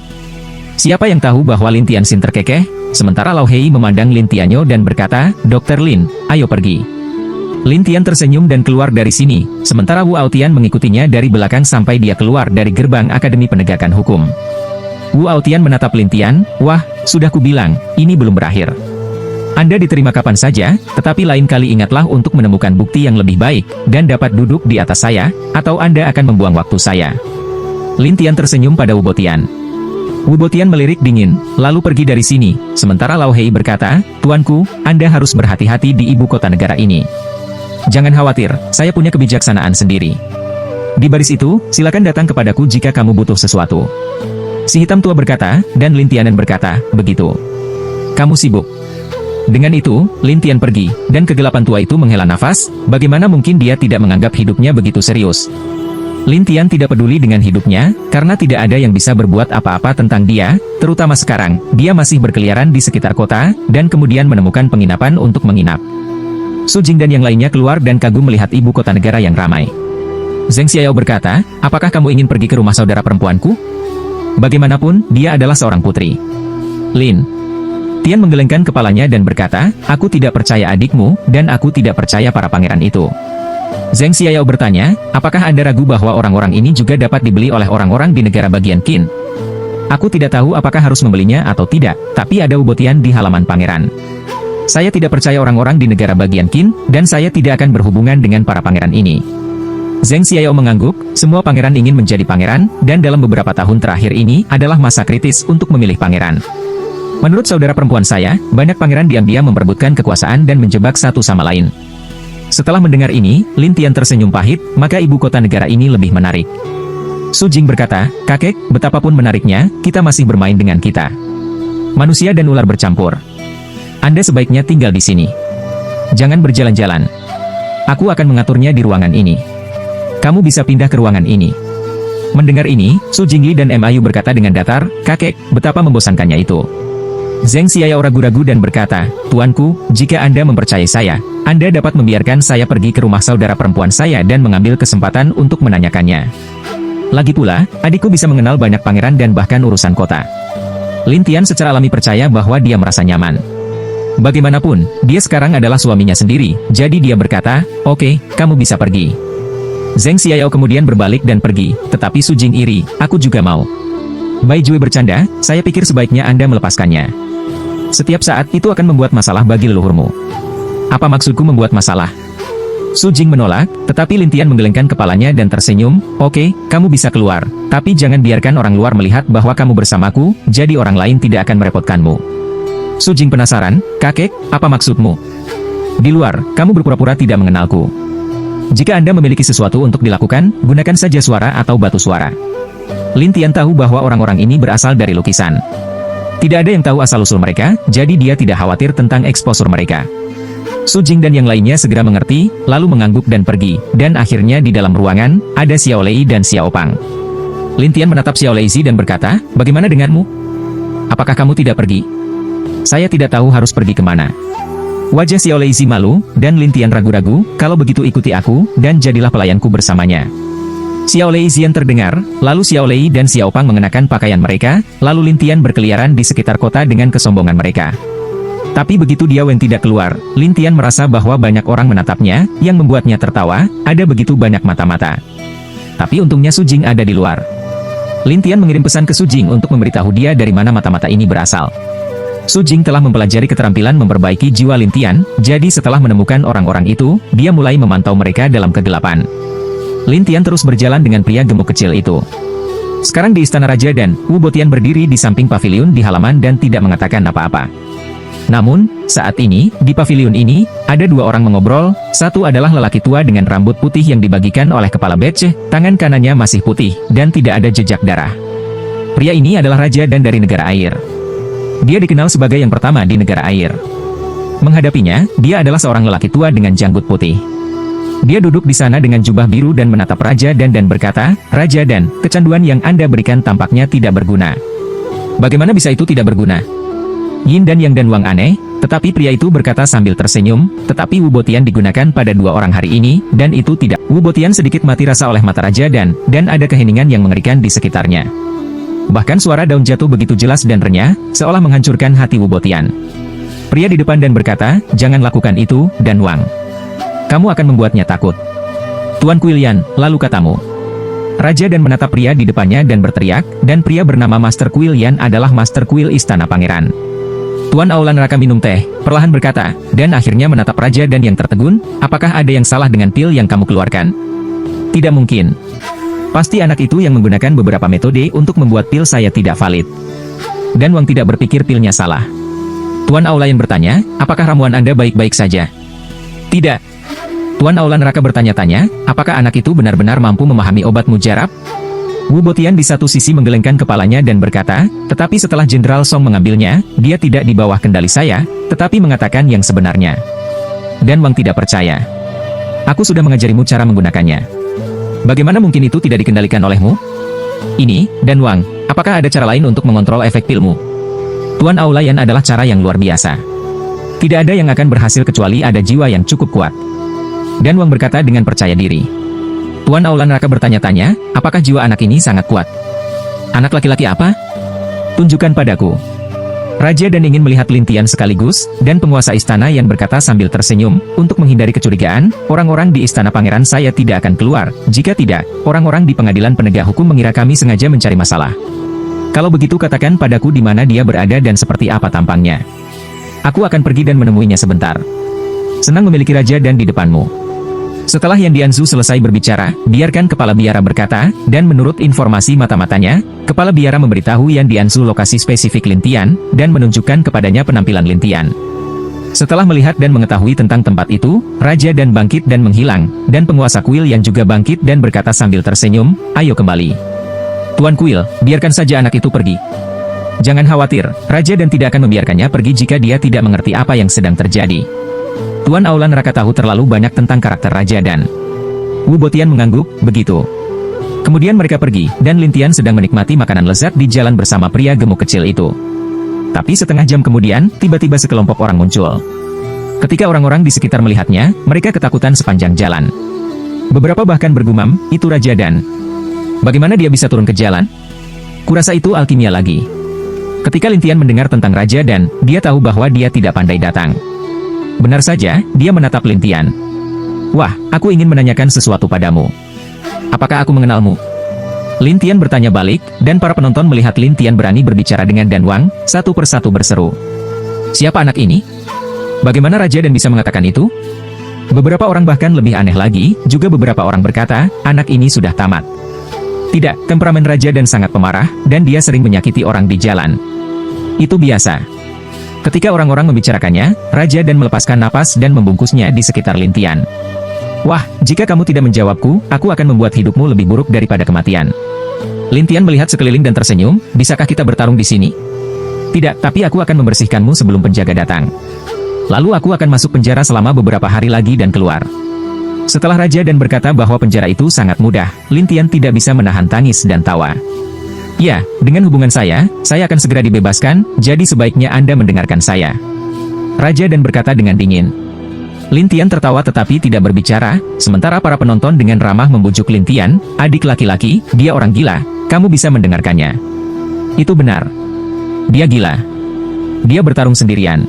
Siapa yang tahu bahwa Lin Tianxin terkekeh? Sementara Lao Hei memandang Lin Tianyo dan berkata, Dr. Lin, ayo pergi. Lin Tian tersenyum dan keluar dari sini, sementara Wu Aotian mengikutinya dari belakang sampai dia keluar dari gerbang Akademi Penegakan Hukum. Wu Aotian menatap Lin Tian, wah, sudah kubilang, ini belum berakhir. Anda diterima kapan saja, tetapi lain kali ingatlah untuk menemukan bukti yang lebih baik, dan dapat duduk di atas saya, atau Anda akan membuang waktu saya. Lin Tian tersenyum pada Wu Botian. Wu Botian melirik dingin, lalu pergi dari sini, sementara Lao Hei berkata, "Tuanku, Anda harus berhati-hati di ibu kota negara ini. Jangan khawatir, saya punya kebijaksanaan sendiri. Di baris itu, silakan datang kepadaku jika kamu butuh sesuatu." Si hitam tua berkata, dan Lin Tianen berkata, "Begitu. Kamu sibuk." Dengan itu, Lin Tian pergi, dan kegelapan tua itu menghela nafas, bagaimana mungkin dia tidak menganggap hidupnya begitu serius. Lin Tian tidak peduli dengan hidupnya, karena tidak ada yang bisa berbuat apa-apa tentang dia, terutama sekarang, dia masih berkeliaran di sekitar kota, dan kemudian menemukan penginapan untuk menginap. Su Jing dan yang lainnya keluar dan kagum melihat ibu kota negara yang ramai. Zheng Xiao berkata, "Apakah kamu ingin pergi ke rumah saudara perempuanku? Bagaimanapun, dia adalah seorang putri." Lin Tian menggelengkan kepalanya dan berkata, "Aku tidak percaya adikmu, dan aku tidak percaya para pangeran itu." Zheng Xiao bertanya, "Apakah Anda ragu bahwa orang-orang ini juga dapat dibeli oleh orang-orang di negara bagian Qin?" "Aku tidak tahu apakah harus membelinya atau tidak, tapi ada Wu Botian di halaman pangeran. Saya tidak percaya orang-orang di negara bagian Qin, dan saya tidak akan berhubungan dengan para pangeran ini." Zheng Xiao mengangguk, semua pangeran ingin menjadi pangeran, dan dalam beberapa tahun terakhir ini adalah masa kritis untuk memilih pangeran. Menurut saudara perempuan saya, banyak pangeran diam-diam memperebutkan kekuasaan dan menjebak satu sama lain. Setelah mendengar ini, Lin Tian tersenyum pahit, maka ibu kota negara ini lebih menarik. Su Jing berkata, "Kakek, betapapun menariknya, kita masih bermain dengan kita. Manusia dan ular bercampur. Anda sebaiknya tinggal di sini. Jangan berjalan-jalan. Aku akan mengaturnya di ruangan ini. Kamu bisa pindah ke ruangan ini." Mendengar ini, Su Jingyi dan Mayu berkata dengan datar, "Kakek, betapa membosankannya itu." Zheng Xiao ragu-ragu dan berkata, "Tuanku, jika Anda mempercayai saya, Anda dapat membiarkan saya pergi ke rumah saudara perempuan saya dan mengambil kesempatan untuk menanyakannya. Lagi pula, adikku bisa mengenal banyak pangeran dan bahkan urusan kota." Lin Tian secara alami percaya bahwa dia merasa nyaman. Bagaimanapun, dia sekarang adalah suaminya sendiri, jadi dia berkata, "Oke, kamu bisa pergi." Zheng Xiao kemudian berbalik dan pergi, tetapi Su Jing iri, "Aku juga mau." Bai Jue bercanda, "Saya pikir sebaiknya Anda melepaskannya. Setiap saat itu akan membuat masalah bagi leluhurmu." "Apa maksudku membuat masalah?" Su Jing menolak, tetapi Lin Tian menggelengkan kepalanya dan tersenyum, "Oke, kamu bisa keluar, tapi jangan biarkan orang luar melihat bahwa kamu bersamaku, jadi orang lain tidak akan merepotkanmu." Su Jing penasaran, "Kakek, apa maksudmu?" "Di luar, kamu berpura-pura tidak mengenalku. Jika Anda memiliki sesuatu untuk dilakukan, gunakan saja suara atau batu suara." Lin Tian tahu bahwa orang-orang ini berasal dari lukisan. Tidak ada yang tahu asal-usul mereka, jadi dia tidak khawatir tentang eksposur mereka. Su Jing dan yang lainnya segera mengerti, lalu mengangguk dan pergi, dan akhirnya di dalam ruangan, ada Xiao Lei dan Xiao Pang. Lin Tian menatap Xiao Leizi dan berkata, "Bagaimana denganmu? Apakah kamu tidak pergi?" "Saya tidak tahu harus pergi kemana." Wajah Xiao Leizi malu, dan Lin Tian ragu-ragu, "Kalau begitu ikuti aku, dan jadilah pelayanku bersamanya." Xiao Leizian terdengar, lalu Xiao Lei dan Xiao Pang mengenakan pakaian mereka, lalu Lin Tian berkeliaran di sekitar kota dengan kesombongan mereka. Tapi begitu dia Wen tidak keluar, Lin Tian merasa bahwa banyak orang menatapnya, yang membuatnya tertawa, ada begitu banyak mata-mata. Tapi untungnya Su Jing ada di luar. Lin Tian mengirim pesan ke Su Jing untuk memberitahu dia dari mana mata-mata ini berasal. Su Jing telah mempelajari keterampilan memperbaiki jiwa Lin Tian, jadi setelah menemukan orang-orang itu, dia mulai memantau mereka dalam kegelapan. Lin Tian terus berjalan dengan pria gemuk kecil itu. Sekarang di Istana Raja dan Wu Botian berdiri di samping paviliun di halaman dan tidak mengatakan apa-apa. Namun, saat ini, di paviliun ini, ada dua orang mengobrol, satu adalah lelaki tua dengan rambut putih yang dibagikan oleh kepala beceh, tangan kanannya masih putih, dan tidak ada jejak darah. Pria ini adalah raja dan dari negara air. Dia dikenal sebagai yang pertama di negara air. Menghadapinya, dia adalah seorang lelaki tua dengan janggut putih. Dia duduk di sana dengan jubah biru dan menatap Raja Dan berkata, "Raja Dan, kecanduan yang Anda berikan tampaknya tidak berguna." "Bagaimana bisa itu tidak berguna?" Yin dan Yang dan Wang aneh, tetapi pria itu berkata sambil tersenyum, "Tetapi Wu Botian digunakan pada dua orang hari ini, dan itu tidak." Wu Botian sedikit mati rasa oleh mata Raja Dan ada keheningan yang mengerikan di sekitarnya. Bahkan suara daun jatuh begitu jelas dan renyah, seolah menghancurkan hati Wu Botian. Pria di depan Dan berkata, "Jangan lakukan itu, Dan Wang. Kamu akan membuatnya takut." "Tuan Kuilian, lalu katamu." Raja Dan menatap pria di depannya dan berteriak, dan pria bernama Master Kuilian adalah Master Kuil Istana Pangeran. Tuan Aula Neraka minum teh, perlahan berkata, dan akhirnya menatap Raja dan yang tertegun, apakah ada yang salah dengan pil yang kamu keluarkan? Tidak mungkin. Pasti anak itu yang menggunakan beberapa metode untuk membuat pil saya tidak valid. Dan Wang tidak berpikir pilnya salah. Tuan Aula yang bertanya, apakah ramuan Anda baik-baik saja? Tidak. Tuan Aula Neraka bertanya-tanya, apakah anak itu benar-benar mampu memahami obat mujarab? Wu Botian di satu sisi menggelengkan kepalanya dan berkata, tetapi setelah Jenderal Song mengambilnya, dia tidak di bawah kendali saya, tetapi mengatakan yang sebenarnya. Dan Wang tidak percaya. Aku sudah mengajarimu cara menggunakannya. Bagaimana mungkin itu tidak dikendalikan olehmu? Ini, dan Wang, apakah ada cara lain untuk mengontrol efek pilmu? Tuan Aulayan adalah cara yang luar biasa. Tidak ada yang akan berhasil kecuali ada jiwa yang cukup kuat. Dan Wang berkata dengan percaya diri. Tuan Aula Neraka bertanya-tanya, apakah jiwa anak ini sangat kuat? Anak laki-laki apa? Tunjukkan padaku. Raja dan ingin melihat Lin Tian sekaligus, dan penguasa istana yang berkata sambil tersenyum, untuk menghindari kecurigaan, orang-orang di istana pangeran saya tidak akan keluar, jika tidak, orang-orang di pengadilan penegak hukum mengira kami sengaja mencari masalah. Kalau begitu katakan padaku di mana dia berada dan seperti apa tampangnya. Aku akan pergi dan menemuinya sebentar. Senang memiliki raja dan di depanmu. Setelah Yan Dianzu selesai berbicara, biarkan Kepala Biara berkata, dan menurut informasi mata-matanya, Kepala Biara memberitahu Yan Dianzu lokasi spesifik Lin Tian, dan menunjukkan kepadanya penampilan Lin Tian. Setelah melihat dan mengetahui tentang tempat itu, Raja dan bangkit dan menghilang, dan penguasa kuil yang juga bangkit dan berkata sambil tersenyum, ayo kembali. Tuan Kuil, biarkan saja anak itu pergi. Jangan khawatir, Raja dan tidak akan membiarkannya pergi jika dia tidak mengerti apa yang sedang terjadi. Tuan Aula Neraka tahu terlalu banyak tentang karakter Raja dan Wu Botian mengangguk, begitu. Kemudian mereka pergi, dan Lin Tian sedang menikmati makanan lezat di jalan bersama pria gemuk kecil itu. Tapi setengah jam kemudian, tiba-tiba sekelompok orang muncul. Ketika orang-orang di sekitar melihatnya, mereka ketakutan sepanjang jalan. Beberapa bahkan bergumam, itu Raja dan bagaimana dia bisa turun ke jalan? Kurasa itu alkimia lagi. Ketika Lin Tian mendengar tentang Raja dan, dia tahu bahwa dia tidak pandai datang. Benar saja, dia menatap Lin Tian. Wah, aku ingin menanyakan sesuatu padamu. Apakah aku mengenalmu? Lin Tian bertanya balik, dan para penonton melihat Lin Tian berani berbicara dengan Dan Wang, satu persatu berseru. Siapa anak ini? Bagaimana Raja dan bisa mengatakan itu? Beberapa orang bahkan lebih aneh lagi, juga beberapa orang berkata, anak ini sudah tamat. Tidak, temperamen Raja dan sangat pemarah, dan dia sering menyakiti orang di jalan. Itu biasa. Ketika orang-orang membicarakannya, Raja dan melepaskan napas dan membungkusnya di sekitar Lin Tian. Wah, jika kamu tidak menjawabku, aku akan membuat hidupmu lebih buruk daripada kematian. Lin Tian melihat sekeliling dan tersenyum, bisakah kita bertarung di sini? Tidak, tapi aku akan membersihkanmu sebelum penjaga datang. Lalu aku akan masuk penjara selama beberapa hari lagi dan keluar. Setelah Raja dan berkata bahwa penjara itu sangat mudah, Lin Tian tidak bisa menahan tangis dan tawa. Ya, dengan hubungan saya akan segera dibebaskan, jadi sebaiknya Anda mendengarkan saya. Raja dan berkata dengan dingin. Lin Tian tertawa tetapi tidak berbicara, sementara para penonton dengan ramah membujuk Lin Tian, adik laki-laki, dia orang gila, kamu bisa mendengarkannya. Itu benar. Dia gila. Dia bertarung sendirian.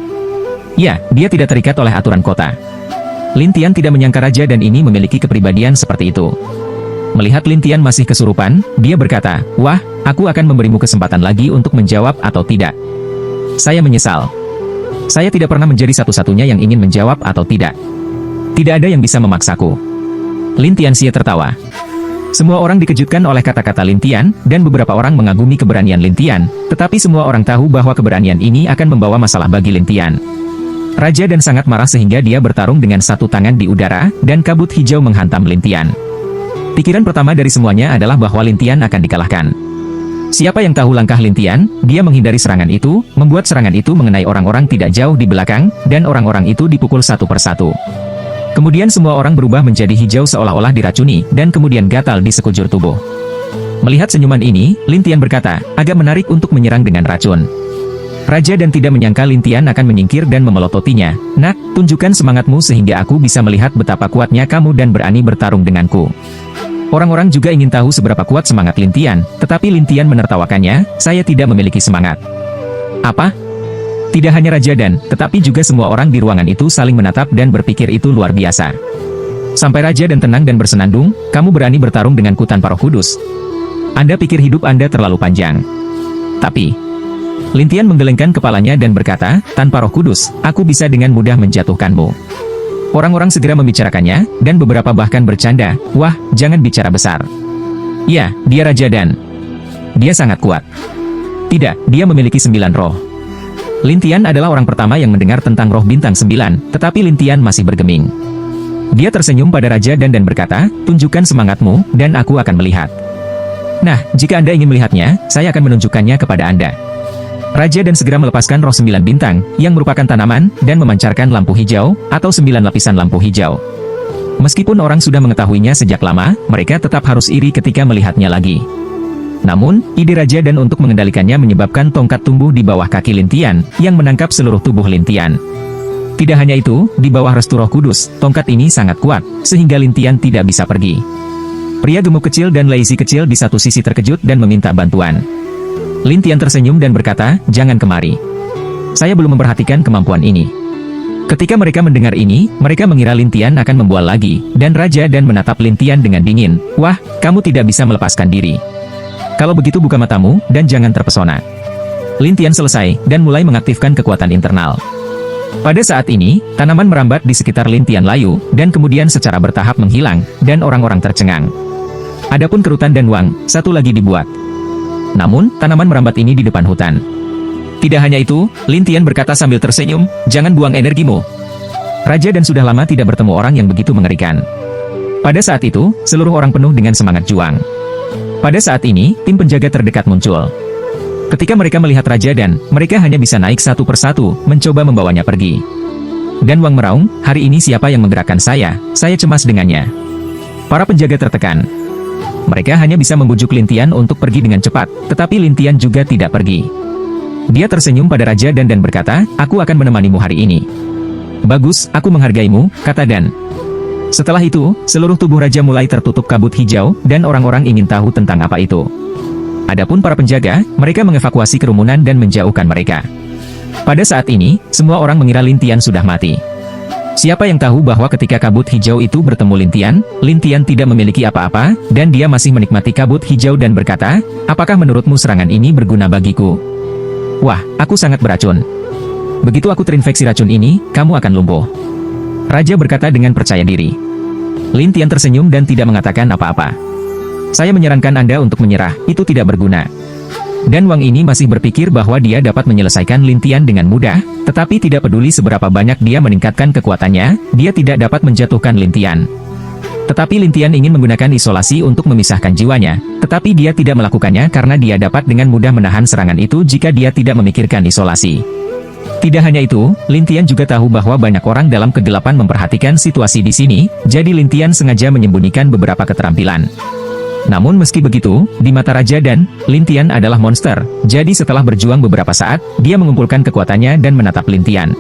Ya, dia tidak terikat oleh aturan kota. Lin Tian tidak menyangka Raja dan ini memiliki kepribadian seperti itu. Melihat Lin Tian masih kesurupan, dia berkata, wah, aku akan memberimu kesempatan lagi untuk menjawab atau tidak. Saya menyesal. Saya tidak pernah menjadi satu-satunya yang ingin menjawab atau tidak. Tidak ada yang bisa memaksaku. Lin Tianxie tertawa. Semua orang dikejutkan oleh kata-kata Lin Tian, dan beberapa orang mengagumi keberanian Lin Tian, tetapi semua orang tahu bahwa keberanian ini akan membawa masalah bagi Lin Tian. Raja dan sangat marah sehingga dia bertarung dengan satu tangan di udara, dan kabut hijau menghantam Lin Tian. Pikiran pertama dari semuanya adalah bahwa Lin Tian akan dikalahkan. Siapa yang tahu langkah Lin Tian, dia menghindari serangan itu, membuat serangan itu mengenai orang-orang tidak jauh di belakang, dan orang-orang itu dipukul satu persatu. Kemudian semua orang berubah menjadi hijau seolah-olah diracuni, dan kemudian gatal di sekujur tubuh. Melihat senyuman ini, Lin Tian berkata, agak menarik untuk menyerang dengan racun. Raja dan tidak menyangka Lin Tian akan menyingkir dan memelototinya. Nak, tunjukkan semangatmu sehingga aku bisa melihat betapa kuatnya kamu dan berani bertarung denganku. Orang-orang juga ingin tahu seberapa kuat semangat Lin Tian, tetapi Lin Tian menertawakannya, saya tidak memiliki semangat. Apa? Tidak hanya Raja dan, tetapi juga semua orang di ruangan itu saling menatap dan berpikir itu luar biasa. Sampai Raja dan tenang dan bersenandung, kamu berani bertarung denganku tanpa Roh Kudus. Anda pikir hidup Anda terlalu panjang. Tapi, Lin Tian menggelengkan kepalanya dan berkata, tanpa Roh Kudus, aku bisa dengan mudah menjatuhkanmu. Orang-orang segera membicarakannya, dan beberapa bahkan bercanda, wah, jangan bicara besar. Ya, dia raja dan dia sangat kuat. Tidak, dia memiliki 9 roh. Lin Tian adalah orang pertama yang mendengar tentang roh bintang 9, tetapi Lin Tian masih bergeming. Dia tersenyum pada Raja Dan berkata, tunjukkan semangatmu, dan aku akan melihat. Nah, jika Anda ingin melihatnya, saya akan menunjukkannya kepada Anda. Raja Dan segera melepaskan roh 9 bintang, yang merupakan tanaman, dan memancarkan lampu hijau, atau 9 lapisan lampu hijau. Meskipun orang sudah mengetahuinya sejak lama, mereka tetap harus iri ketika melihatnya lagi. Namun, ide Raja Dan untuk mengendalikannya menyebabkan tongkat tumbuh di bawah kaki Lin Tian, yang menangkap seluruh tubuh Lin Tian. Tidak hanya itu, di bawah restu Roh Kudus, tongkat ini sangat kuat, sehingga Lin Tian tidak bisa pergi. Pria gemuk kecil dan lazy kecil di satu sisi terkejut dan meminta bantuan. Lin Tian tersenyum dan berkata, jangan kemari. Saya belum memperhatikan kemampuan ini. Ketika mereka mendengar ini, mereka mengira Lin Tian akan membual lagi, dan Raja Dan menatap Lin Tian dengan dingin. Wah, kamu tidak bisa melepaskan diri. Kalau begitu buka matamu, dan jangan terpesona. Lin Tian selesai, dan mulai mengaktifkan kekuatan internal. Pada saat ini, tanaman merambat di sekitar Lin Tian layu, dan kemudian secara bertahap menghilang, dan orang-orang tercengang. Adapun kerutan dan Wang, satu lagi dibuat. Namun, tanaman merambat ini di depan hutan. Tidak hanya itu, Lin Tian berkata sambil tersenyum, jangan buang energimu. Raja Dan sudah lama tidak bertemu orang yang begitu mengerikan. Pada saat itu, seluruh orang penuh dengan semangat juang. Pada saat ini, tim penjaga terdekat muncul. Ketika mereka melihat Raja Dan, mereka hanya bisa naik satu persatu, mencoba membawanya pergi. Dan Wang meraung, hari ini siapa yang menggerakkan saya cemas dengannya. Para penjaga tertekan. Mereka hanya bisa membujuk Lin Tian untuk pergi dengan cepat, tetapi Lin Tian juga tidak pergi. Dia tersenyum pada Raja Dan berkata, aku akan menemanimu hari ini. Bagus, aku menghargaimu, kata Dan. Setelah itu, seluruh tubuh Raja mulai tertutup kabut hijau, dan orang-orang ingin tahu tentang apa itu. Adapun para penjaga, mereka mengevakuasi kerumunan dan menjauhkan mereka. Pada saat ini, semua orang mengira Lin Tian sudah mati. Siapa yang tahu bahwa ketika kabut hijau itu bertemu Lin Tian tidak memiliki apa-apa, dan dia masih menikmati kabut hijau dan berkata, apakah menurutmu serangan ini berguna bagiku? Wah, aku sangat beracun. Begitu aku terinfeksi racun ini, kamu akan lumpuh. Raja berkata dengan percaya diri. Lin Tian tersenyum dan tidak mengatakan apa-apa. Saya menyarankan Anda untuk menyerah, itu tidak berguna. Dan Wang ini masih berpikir bahwa dia dapat menyelesaikan Lin Tian dengan mudah, tetapi tidak peduli seberapa banyak dia meningkatkan kekuatannya, dia tidak dapat menjatuhkan Lin Tian. Tetapi Lin Tian ingin menggunakan isolasi untuk memisahkan jiwanya, tetapi dia tidak melakukannya karena dia dapat dengan mudah menahan serangan itu jika dia tidak memikirkan isolasi. Tidak hanya itu, Lin Tian juga tahu bahwa banyak orang dalam kegelapan memperhatikan situasi di sini, jadi Lin Tian sengaja menyembunyikan beberapa keterampilan. Namun meski begitu, di mata Raja Dan, Lin Tian adalah monster, jadi setelah berjuang beberapa saat, dia mengumpulkan kekuatannya dan menatap Lin Tian.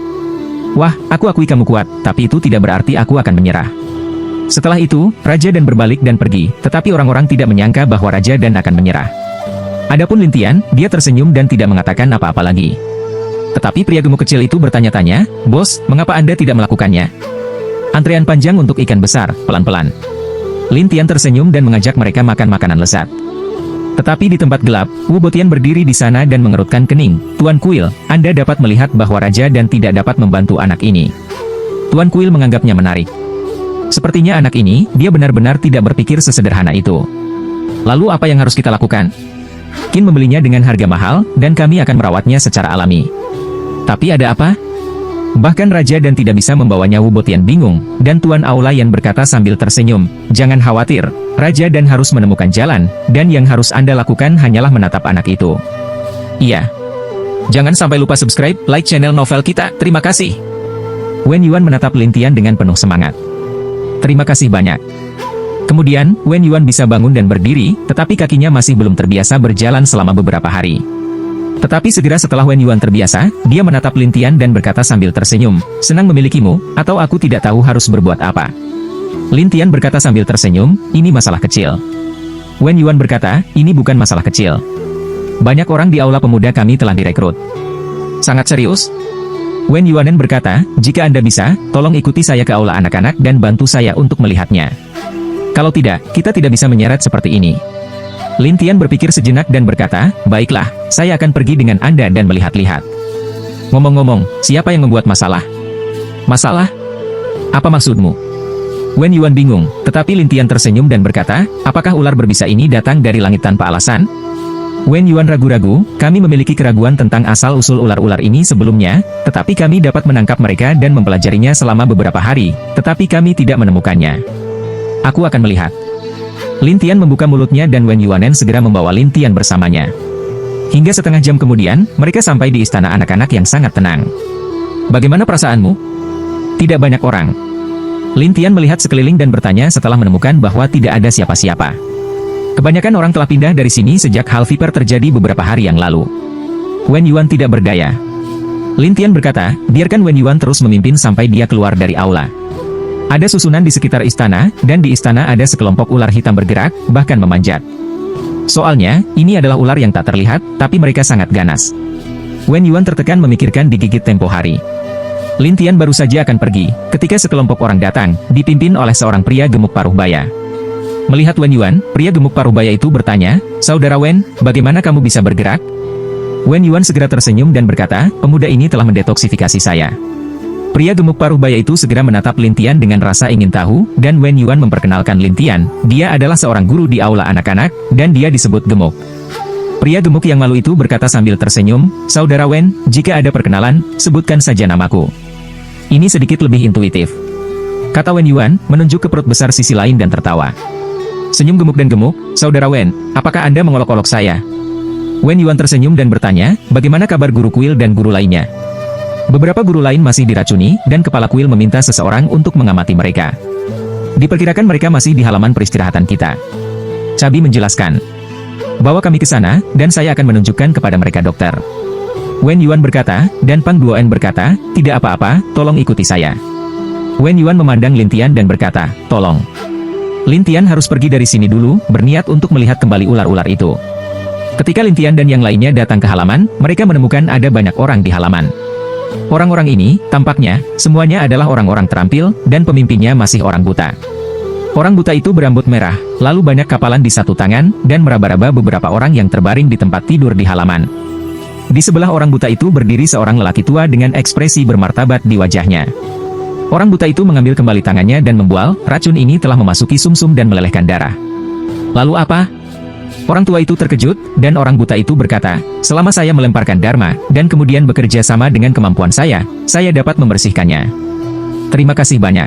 Wah, aku akui kamu kuat, tapi itu tidak berarti aku akan menyerah. Setelah itu, Raja Dan berbalik dan pergi, tetapi orang-orang tidak menyangka bahwa Raja Dan akan menyerah. Adapun Lin Tian, dia tersenyum dan tidak mengatakan apa-apa lagi. Tetapi pria gemuk kecil itu bertanya-tanya, bos, mengapa Anda tidak melakukannya? Antrean panjang untuk ikan besar, pelan-pelan. Lin Tian tersenyum dan mengajak mereka makan makanan lezat. Tetapi di tempat gelap, Wu Botian berdiri di sana dan mengerutkan kening. Tuan Kuil, Anda dapat melihat bahwa Raja Dan tidak dapat membantu anak ini. Tuan Kuil menganggapnya menarik. Sepertinya anak ini, dia benar-benar tidak berpikir sesederhana itu. Lalu apa yang harus kita lakukan? Qin membelinya dengan harga mahal, dan kami akan merawatnya secara alami. Tapi ada apa? Bahkan Raja Dan tidak bisa membawanya. Wu Botian bingung, dan Tuan Aulayan berkata sambil tersenyum, jangan khawatir, Raja Dan harus menemukan jalan, dan yang harus Anda lakukan hanyalah menatap anak itu. Iya. Jangan sampai lupa subscribe, like channel novel kita, terima kasih. Wen Yuan menatap Lin Tian dengan penuh semangat. Terima kasih banyak. Kemudian, Wen Yuan bisa bangun dan berdiri, tetapi kakinya masih belum terbiasa berjalan selama beberapa hari. Tetapi segera setelah Wen Yuan terbiasa, dia menatap Lin Tian dan berkata sambil tersenyum, senang memilikimu, atau aku tidak tahu harus berbuat apa. Lin Tian berkata sambil tersenyum, ini masalah kecil. Wen Yuan berkata, ini bukan masalah kecil. Banyak orang di aula pemuda kami telah direkrut. Sangat serius? Wen Yuanen berkata, jika Anda bisa, tolong ikuti saya ke aula anak-anak dan bantu saya untuk melihatnya. Kalau tidak, kita tidak bisa menyeret seperti ini. Lin Tian berpikir sejenak dan berkata, baiklah, saya akan pergi dengan Anda dan melihat-lihat. Ngomong-ngomong, siapa yang membuat masalah? Masalah? Apa maksudmu? Wen Yuan bingung, tetapi Lin Tian tersenyum dan berkata, apakah ular berbisa ini datang dari langit tanpa alasan? Wen Yuan ragu-ragu, kami memiliki keraguan tentang asal-usul ular-ular ini sebelumnya, tetapi kami dapat menangkap mereka dan mempelajarinya selama beberapa hari, tetapi kami tidak menemukannya. Aku akan melihat. Lin Tian membuka mulutnya dan Wen Yuanen segera membawa Lin Tian bersamanya. Hingga setengah jam kemudian, mereka sampai di istana anak-anak yang sangat tenang. Bagaimana perasaanmu? Tidak banyak orang. Lin Tian melihat sekeliling dan bertanya setelah menemukan bahwa tidak ada siapa-siapa. Kebanyakan orang telah pindah dari sini sejak hal viper terjadi beberapa hari yang lalu. Wen Yuan tidak berdaya. Lin Tian berkata, biarkan Wen Yuan terus memimpin sampai dia keluar dari aula. Ada susunan di sekitar istana, dan di istana ada sekelompok ular hitam bergerak, bahkan memanjat. Soalnya, ini adalah ular yang tak terlihat, tapi mereka sangat ganas. Wen Yuan tertekan memikirkan digigit tempo hari. Lin Tian baru saja akan pergi, ketika sekelompok orang datang, dipimpin oleh seorang pria gemuk paruh baya. Melihat Wen Yuan, pria gemuk paruh baya itu bertanya, Saudara Wen, bagaimana kamu bisa bergerak? Wen Yuan segera tersenyum dan berkata, pemuda ini telah mendetoksifikasi saya. Pria gemuk paruh baya itu segera menatap Lin Tian dengan rasa ingin tahu, dan Wen Yuan memperkenalkan Lin Tian. Dia adalah seorang guru di aula anak-anak, dan dia disebut Gemuk. Pria gemuk yang malu itu berkata sambil tersenyum, Saudara Wen, jika ada perkenalan, sebutkan saja namaku. Ini sedikit lebih intuitif. Kata Wen Yuan, menunjuk ke perut besar sisi lain dan tertawa. Senyum Gemuk dan Gemuk, Saudara Wen, apakah Anda mengolok-olok saya? Wen Yuan tersenyum dan bertanya, bagaimana kabar guru kuil dan guru lainnya? Beberapa guru lain masih diracuni, dan kepala kuil meminta seseorang untuk mengamati mereka. Diperkirakan mereka masih di halaman peristirahatan kita. Cabi menjelaskan. Bawa kami ke sana, dan saya akan menunjukkan kepada mereka dokter. Wen Yuan berkata, dan Pang Duoen berkata, tidak apa-apa, tolong ikuti saya. Wen Yuan memandang Lin Tian dan berkata, tolong. Lin Tian harus pergi dari sini dulu, berniat untuk melihat kembali ular-ular itu. Ketika Lin Tian dan yang lainnya datang ke halaman, mereka menemukan ada banyak orang di halaman. Orang-orang ini, tampaknya, semuanya adalah orang-orang terampil, dan pemimpinnya masih orang buta. Orang buta itu berambut merah, lalu banyak kapalan di satu tangan, dan meraba-raba beberapa orang yang terbaring di tempat tidur di halaman. Di sebelah orang buta itu berdiri seorang lelaki tua dengan ekspresi bermartabat di wajahnya. Orang buta itu mengambil kembali tangannya dan membual, racun ini telah memasuki sumsum dan melelehkan darah. Lalu apa? Orang tua itu terkejut, dan orang buta itu berkata, selama saya melemparkan Dharma, dan kemudian bekerja sama dengan kemampuan saya dapat membersihkannya. Terima kasih banyak.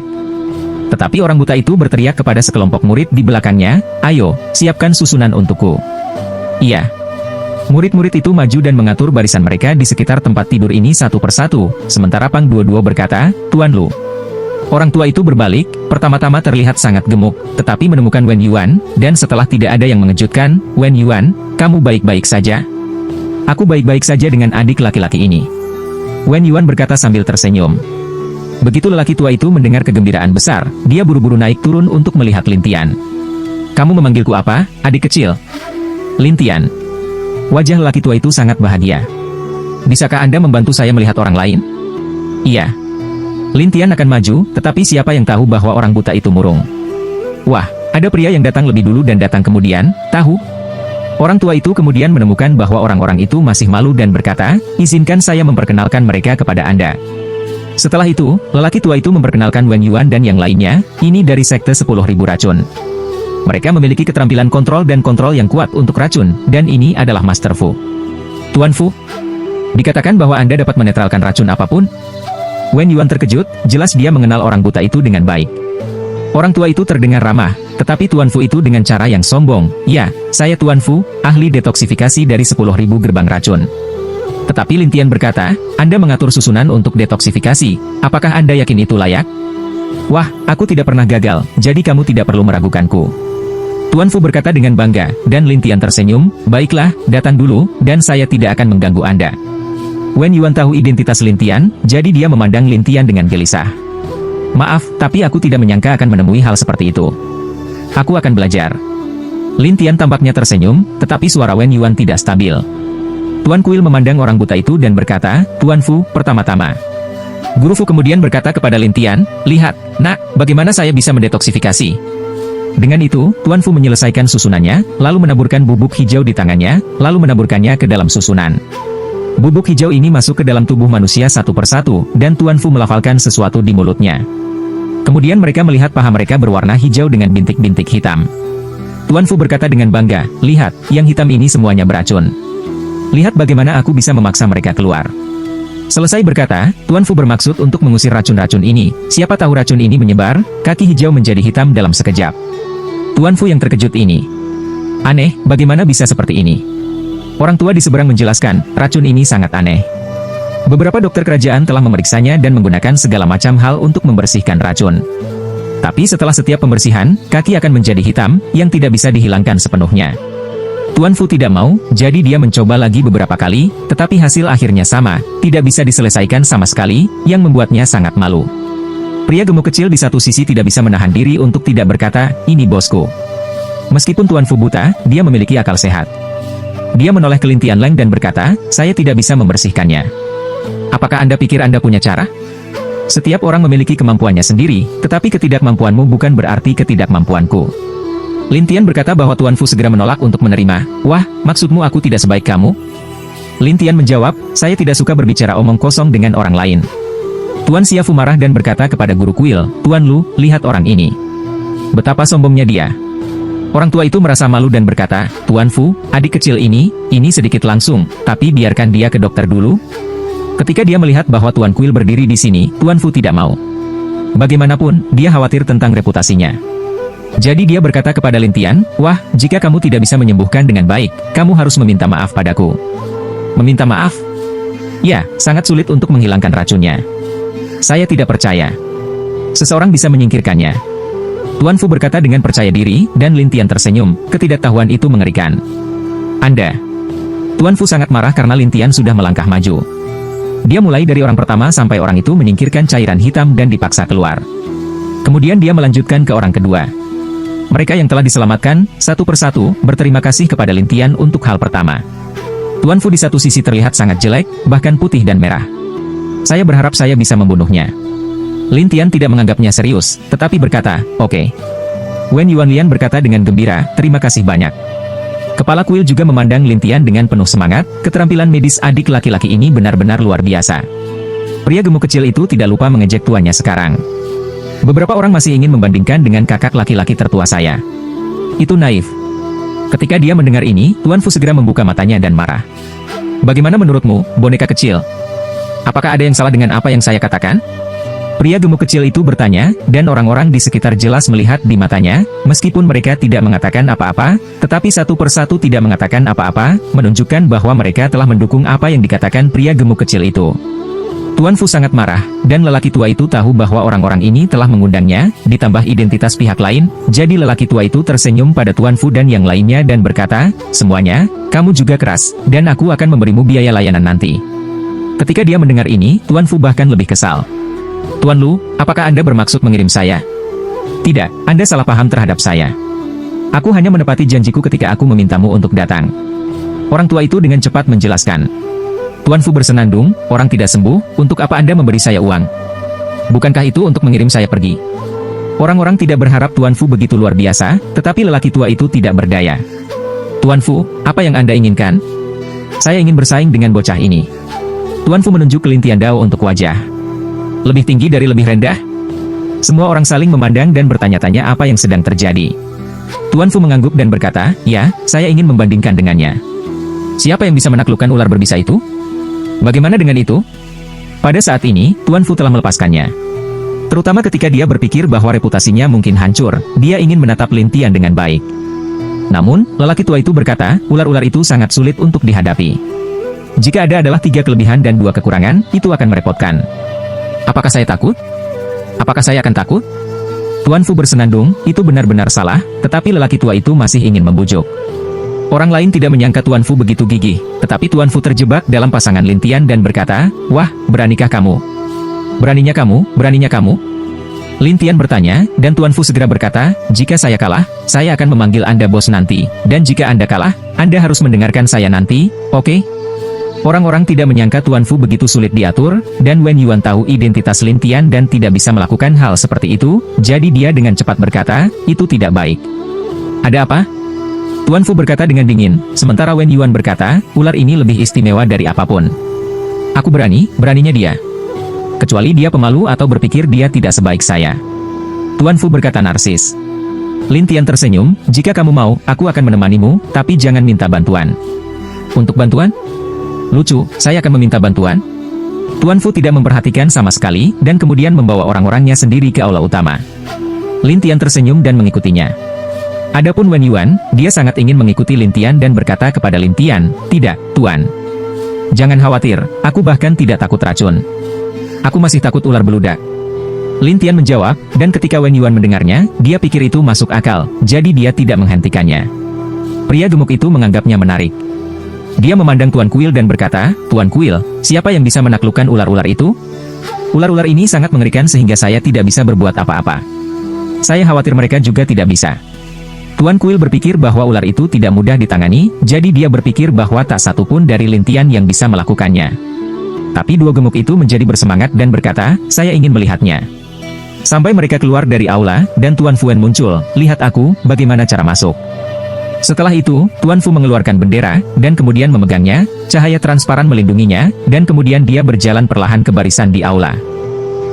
Tetapi orang buta itu berteriak kepada sekelompok murid di belakangnya, ayo, siapkan susunan untukku. Iya. Murid-murid itu maju dan mengatur barisan mereka di sekitar tempat tidur ini satu persatu, sementara Pang Duo berkata, Tuan Lu. Orang tua itu berbalik, pertama-tama terlihat sangat gemuk, tetapi menemukan Wen Yuan, dan setelah tidak ada yang mengejutkan, Wen Yuan, kamu baik-baik saja? Aku baik-baik saja dengan adik laki-laki ini. Wen Yuan berkata sambil tersenyum. Begitu lelaki tua itu mendengar kegembiraan besar, dia buru-buru naik turun untuk melihat Lin Tian. Kamu memanggilku apa, adik kecil? Lin Tian. Wajah lelaki tua itu sangat bahagia. Bisakah Anda membantu saya melihat orang lain? Iya. Lin Tian akan maju, tetapi siapa yang tahu bahwa orang buta itu murung? Wah, ada pria yang datang lebih dulu dan datang kemudian, tahu? Orang tua itu kemudian menemukan bahwa orang-orang itu masih malu dan berkata, izinkan saya memperkenalkan mereka kepada Anda. Setelah itu, lelaki tua itu memperkenalkan Wen Yuan dan yang lainnya, ini dari sekte 10.000 racun. Mereka memiliki keterampilan kontrol dan kontrol yang kuat untuk racun, dan ini adalah Master Fu. Tuan Fu, dikatakan bahwa Anda dapat menetralkan racun apapun? Wen Yuan terkejut, jelas dia mengenal orang buta itu dengan baik. Orang tua itu terdengar ramah, tetapi Tuan Fu itu dengan cara yang sombong, ya, saya Tuan Fu, ahli detoksifikasi dari 10.000 gerbang racun. Tetapi Lin Tian berkata, Anda mengatur susunan untuk detoksifikasi, apakah Anda yakin itu layak? Wah, aku tidak pernah gagal, jadi kamu tidak perlu meragukanku. Tuan Fu berkata dengan bangga, dan Lin Tian tersenyum, baiklah, datang dulu, dan saya tidak akan mengganggu Anda. Wen Yuan tahu identitas Lin Tian, jadi dia memandang Lin Tian dengan gelisah. Maaf, tapi aku tidak menyangka akan menemui hal seperti itu. Aku akan belajar. Lin Tian tampaknya tersenyum, tetapi suara Wen Yuan tidak stabil. Tuan Kuil memandang orang buta itu dan berkata, Tuan Fu, pertama-tama. Guru Fu kemudian berkata kepada Lin Tian, lihat, nak, bagaimana saya bisa mendetoksifikasi? Dengan itu, Tuan Fu menyelesaikan susunannya, lalu menaburkan bubuk hijau di tangannya, lalu menaburkannya ke dalam susunan. Bubuk hijau ini masuk ke dalam tubuh manusia satu persatu, dan Tuan Fu melafalkan sesuatu di mulutnya. Kemudian mereka melihat paha mereka berwarna hijau dengan bintik-bintik hitam. Tuan Fu berkata dengan bangga, "Lihat, yang hitam ini semuanya beracun. Lihat bagaimana aku bisa memaksa mereka keluar." Selesai berkata, Tuan Fu bermaksud untuk mengusir racun-racun ini. Siapa tahu racun ini menyebar, kaki hijau menjadi hitam dalam sekejap. Tuan Fu yang terkejut ini. Aneh, bagaimana bisa seperti ini? Orang tua di seberang menjelaskan, racun ini sangat aneh. Beberapa dokter kerajaan telah memeriksanya dan menggunakan segala macam hal untuk membersihkan racun. Tapi setelah setiap pembersihan, kaki akan menjadi hitam, yang tidak bisa dihilangkan sepenuhnya. Tuan Fu tidak mau, jadi dia mencoba lagi beberapa kali, tetapi hasil akhirnya sama, tidak bisa diselesaikan sama sekali, yang membuatnya sangat malu. Pria gemuk kecil di satu sisi tidak bisa menahan diri untuk tidak berkata, "Ini bosku." Meskipun Tuan Fu buta, dia memiliki akal sehat. Dia menoleh ke Lin Tianleng dan berkata, "Saya tidak bisa membersihkannya. Apakah Anda pikir Anda punya cara?" Setiap orang memiliki kemampuannya sendiri, tetapi ketidakmampuanmu bukan berarti ketidakmampuanku. Lin Tian berkata bahwa Tuan Fu segera menolak untuk menerima. "Wah, maksudmu aku tidak sebaik kamu?" Lin Tian menjawab, "Saya tidak suka berbicara omong kosong dengan orang lain." Tuan Xia Fu marah dan berkata kepada guru kuil, "Tuan Lu, lihat orang ini. Betapa sombongnya dia." Orang tua itu merasa malu dan berkata, "Tuan Fu, adik kecil ini sedikit langsung, tapi biarkan dia ke dokter dulu." Ketika dia melihat bahwa Tuan Kuil berdiri di sini, Tuan Fu tidak mau. Bagaimanapun, dia khawatir tentang reputasinya. Jadi dia berkata kepada Lin Tian, "Wah, jika kamu tidak bisa menyembuhkan dengan baik, kamu harus meminta maaf padaku." Meminta maaf? Ya, sangat sulit untuk menghilangkan racunnya. Saya tidak percaya. Seseorang bisa menyingkirkannya. Tuan Fu berkata dengan percaya diri, dan Lin Tian tersenyum. Ketidaktahuan itu mengerikan. Anda. Tuan Fu sangat marah karena Lin Tian sudah melangkah maju. Dia mulai dari orang pertama sampai orang itu menyingkirkan cairan hitam dan dipaksa keluar. Kemudian dia melanjutkan ke orang kedua. Mereka yang telah diselamatkan, satu persatu, berterima kasih kepada Lin Tian untuk hal pertama. Tuan Fu di satu sisi terlihat sangat jelek, bahkan putih dan merah. Saya berharap saya bisa membunuhnya. Lin Tian tidak menganggapnya serius, tetapi berkata, "Oke." Wen Yuanlian berkata dengan gembira, "Terima kasih banyak." Kepala kuil juga memandang Lin Tian dengan penuh semangat, keterampilan medis adik laki-laki ini benar-benar luar biasa. Pria gemuk kecil itu tidak lupa mengejek tuannya sekarang. Beberapa orang masih ingin membandingkan dengan kakak laki-laki tertua saya. Itu naif. Ketika dia mendengar ini, Tuan Fu segera membuka matanya dan marah. "Bagaimana menurutmu, boneka kecil? Apakah ada yang salah dengan apa yang saya katakan?" Pria gemuk kecil itu bertanya, dan orang-orang di sekitar jelas melihat di matanya, meskipun mereka tidak mengatakan apa-apa, tetapi satu persatu tidak mengatakan apa-apa, menunjukkan bahwa mereka telah mendukung apa yang dikatakan pria gemuk kecil itu. Tuan Fu sangat marah, dan lelaki tua itu tahu bahwa orang-orang ini telah mengundangnya, ditambah identitas pihak lain, jadi lelaki tua itu tersenyum pada Tuan Fu dan yang lainnya dan berkata, "Semuanya, kamu juga keras, dan aku akan memberimu biaya layanan nanti." Ketika dia mendengar ini, Tuan Fu bahkan lebih kesal. "Tuan Lu, apakah Anda bermaksud mengirim saya?" "Tidak, Anda salah paham terhadap saya. Aku hanya menepati janjiku ketika aku memintamu untuk datang." Orang tua itu dengan cepat menjelaskan. Tuan Fu bersenandung, "Orang tidak sembuh, untuk apa Anda memberi saya uang? Bukankah itu untuk mengirim saya pergi?" Orang-orang tidak berharap Tuan Fu begitu luar biasa, tetapi lelaki tua itu tidak berdaya. "Tuan Fu, apa yang Anda inginkan?" "Saya ingin bersaing dengan bocah ini." Tuan Fu menunjuk ke Lin Tiandao untuk wajah. "Lebih tinggi dari lebih rendah?" Semua orang saling memandang dan bertanya-tanya apa yang sedang terjadi. Tuan Fu mengangguk dan berkata, "Ya, saya ingin membandingkan dengannya." "Siapa yang bisa menaklukkan ular berbisa itu?" "Bagaimana dengan itu?" Pada saat ini, Tuan Fu telah melepaskannya. Terutama ketika dia berpikir bahwa reputasinya mungkin hancur, dia ingin menatap Lin Tian dengan baik. Namun, lelaki tua itu berkata, ular-ular itu sangat sulit untuk dihadapi. Jika ada adalah 3 kelebihan dan 2 kekurangan, itu akan merepotkan. Apakah saya takut? Apakah saya akan takut? Tuan Fu bersenandung, itu benar-benar salah, tetapi lelaki tua itu masih ingin membujuk. Orang lain tidak menyangka Tuan Fu begitu gigih, tetapi Tuan Fu terjebak dalam pasangan Lin Tian dan berkata, "Wah, beranikah kamu? Beraninya kamu, beraninya kamu?" Lin Tian bertanya, dan Tuan Fu segera berkata, "Jika saya kalah, saya akan memanggil Anda bos nanti, dan jika Anda kalah, Anda harus mendengarkan saya nanti, oke?" Orang-orang tidak menyangka Tuan Fu begitu sulit diatur, dan Wen Yuan tahu identitas Lin Tian dan tidak bisa melakukan hal seperti itu, jadi dia dengan cepat berkata, itu tidak baik. Ada apa? Tuan Fu berkata dengan dingin, sementara Wen Yuan berkata, ular ini lebih istimewa dari apapun. Aku beraninya dia. Kecuali dia pemalu atau berpikir dia tidak sebaik saya. Tuan Fu berkata narsis. Lin Tian tersenyum, jika kamu mau, aku akan menemanimu, tapi jangan minta bantuan. Untuk bantuan? Lucu, saya akan meminta bantuan. Tuan Fu tidak memperhatikan sama sekali, dan kemudian membawa orang-orangnya sendiri ke aula utama. Lin Tian tersenyum dan mengikutinya. Adapun Wen Yuan, dia sangat ingin mengikuti Lin Tian dan berkata kepada Lin Tian, tidak, Tuan. Jangan khawatir, aku bahkan tidak takut racun. Aku masih takut ular beludak. Lin Tian menjawab, dan ketika Wen Yuan mendengarnya, dia pikir itu masuk akal, jadi dia tidak menghentikannya. Pria gemuk itu menganggapnya menarik. Dia memandang Tuan Kuil dan berkata, Tuan Kuil, siapa yang bisa menaklukkan ular-ular itu? Ular-ular ini sangat mengerikan sehingga saya tidak bisa berbuat apa-apa. Saya khawatir mereka juga tidak bisa. Tuan Kuil berpikir bahwa ular itu tidak mudah ditangani, jadi dia berpikir bahwa tak satu pun dari Lin Tian yang bisa melakukannya. Tapi dua gemuk itu menjadi bersemangat dan berkata, saya ingin melihatnya. Sampai mereka keluar dari aula, dan Tuan Fuan muncul, lihat aku, bagaimana cara masuk. Setelah itu, Tuan Fu mengeluarkan bendera, dan kemudian memegangnya, cahaya transparan melindunginya, dan kemudian dia berjalan perlahan ke barisan di aula.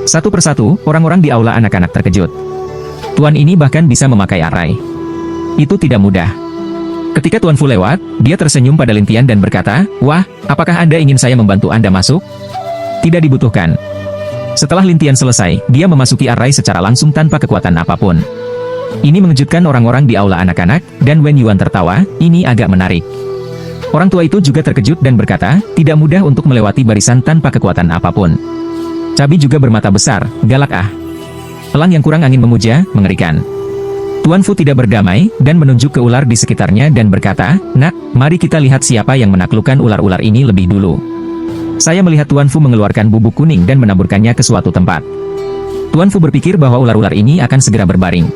Satu persatu, orang-orang di aula anak-anak terkejut. Tuan ini bahkan bisa memakai arai. Itu tidak mudah. Ketika Tuan Fu lewat, dia tersenyum pada Lin Tian dan berkata, wah, apakah Anda ingin saya membantu Anda masuk? Tidak dibutuhkan. Setelah Lin Tian selesai, dia memasuki arai secara langsung tanpa kekuatan apapun. Ini mengejutkan orang-orang di aula anak-anak, dan Wen Yuan tertawa, ini agak menarik. Orang tua itu juga terkejut dan berkata, tidak mudah untuk melewati barisan tanpa kekuatan apapun. Cabi juga bermata besar, galak ah. Elang yang kurang angin memuja, mengerikan. Tuan Fu tidak berdamai, dan menunjuk ke ular di sekitarnya dan berkata, nak, mari kita lihat siapa yang menaklukkan ular-ular ini lebih dulu. Saya melihat Tuan Fu mengeluarkan bubuk kuning dan menaburkannya ke suatu tempat. Tuan Fu berpikir bahwa ular-ular ini akan segera berbaring.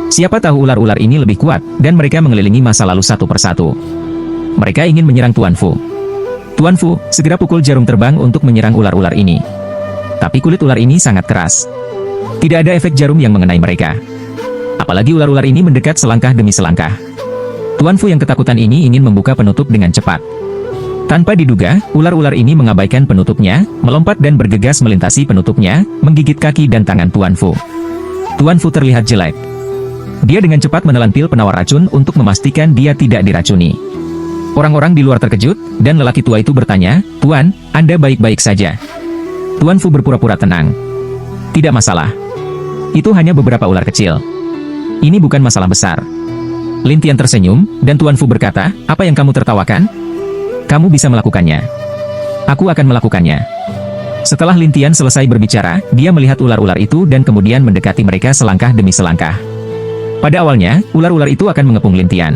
Siapa tahu ular-ular ini lebih kuat, dan mereka mengelilingi masa lalu satu persatu. Mereka ingin menyerang Tuan Fu. Tuan Fu, segera pukul jarum terbang untuk menyerang ular-ular ini. Tapi kulit ular ini sangat keras. Tidak ada efek jarum yang mengenai mereka. Apalagi ular-ular ini mendekat selangkah demi selangkah. Tuan Fu yang ketakutan ini ingin membuka penutup dengan cepat. Tanpa diduga, ular-ular ini mengabaikan penutupnya, melompat dan bergegas melintasi penutupnya, menggigit kaki dan tangan Tuan Fu. Tuan Fu terlihat jelek. Dia dengan cepat menelan pil penawar racun untuk memastikan dia tidak diracuni. Orang-orang di luar terkejut, dan lelaki tua itu bertanya, Tuan, Anda baik-baik saja. Tuan Fu berpura-pura tenang. Tidak masalah. Itu hanya beberapa ular kecil. Ini bukan masalah besar. Lin Tian tersenyum, dan Tuan Fu berkata, apa yang kamu tertawakan? Kamu bisa melakukannya. Aku akan melakukannya. Setelah Lin Tian selesai berbicara, dia melihat ular-ular itu dan kemudian mendekati mereka selangkah demi selangkah. Pada awalnya, ular-ular itu akan mengepung Lin Tian.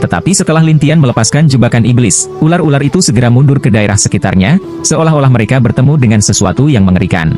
Tetapi setelah Lin Tian melepaskan jebakan iblis, ular-ular itu segera mundur ke daerah sekitarnya, seolah-olah mereka bertemu dengan sesuatu yang mengerikan.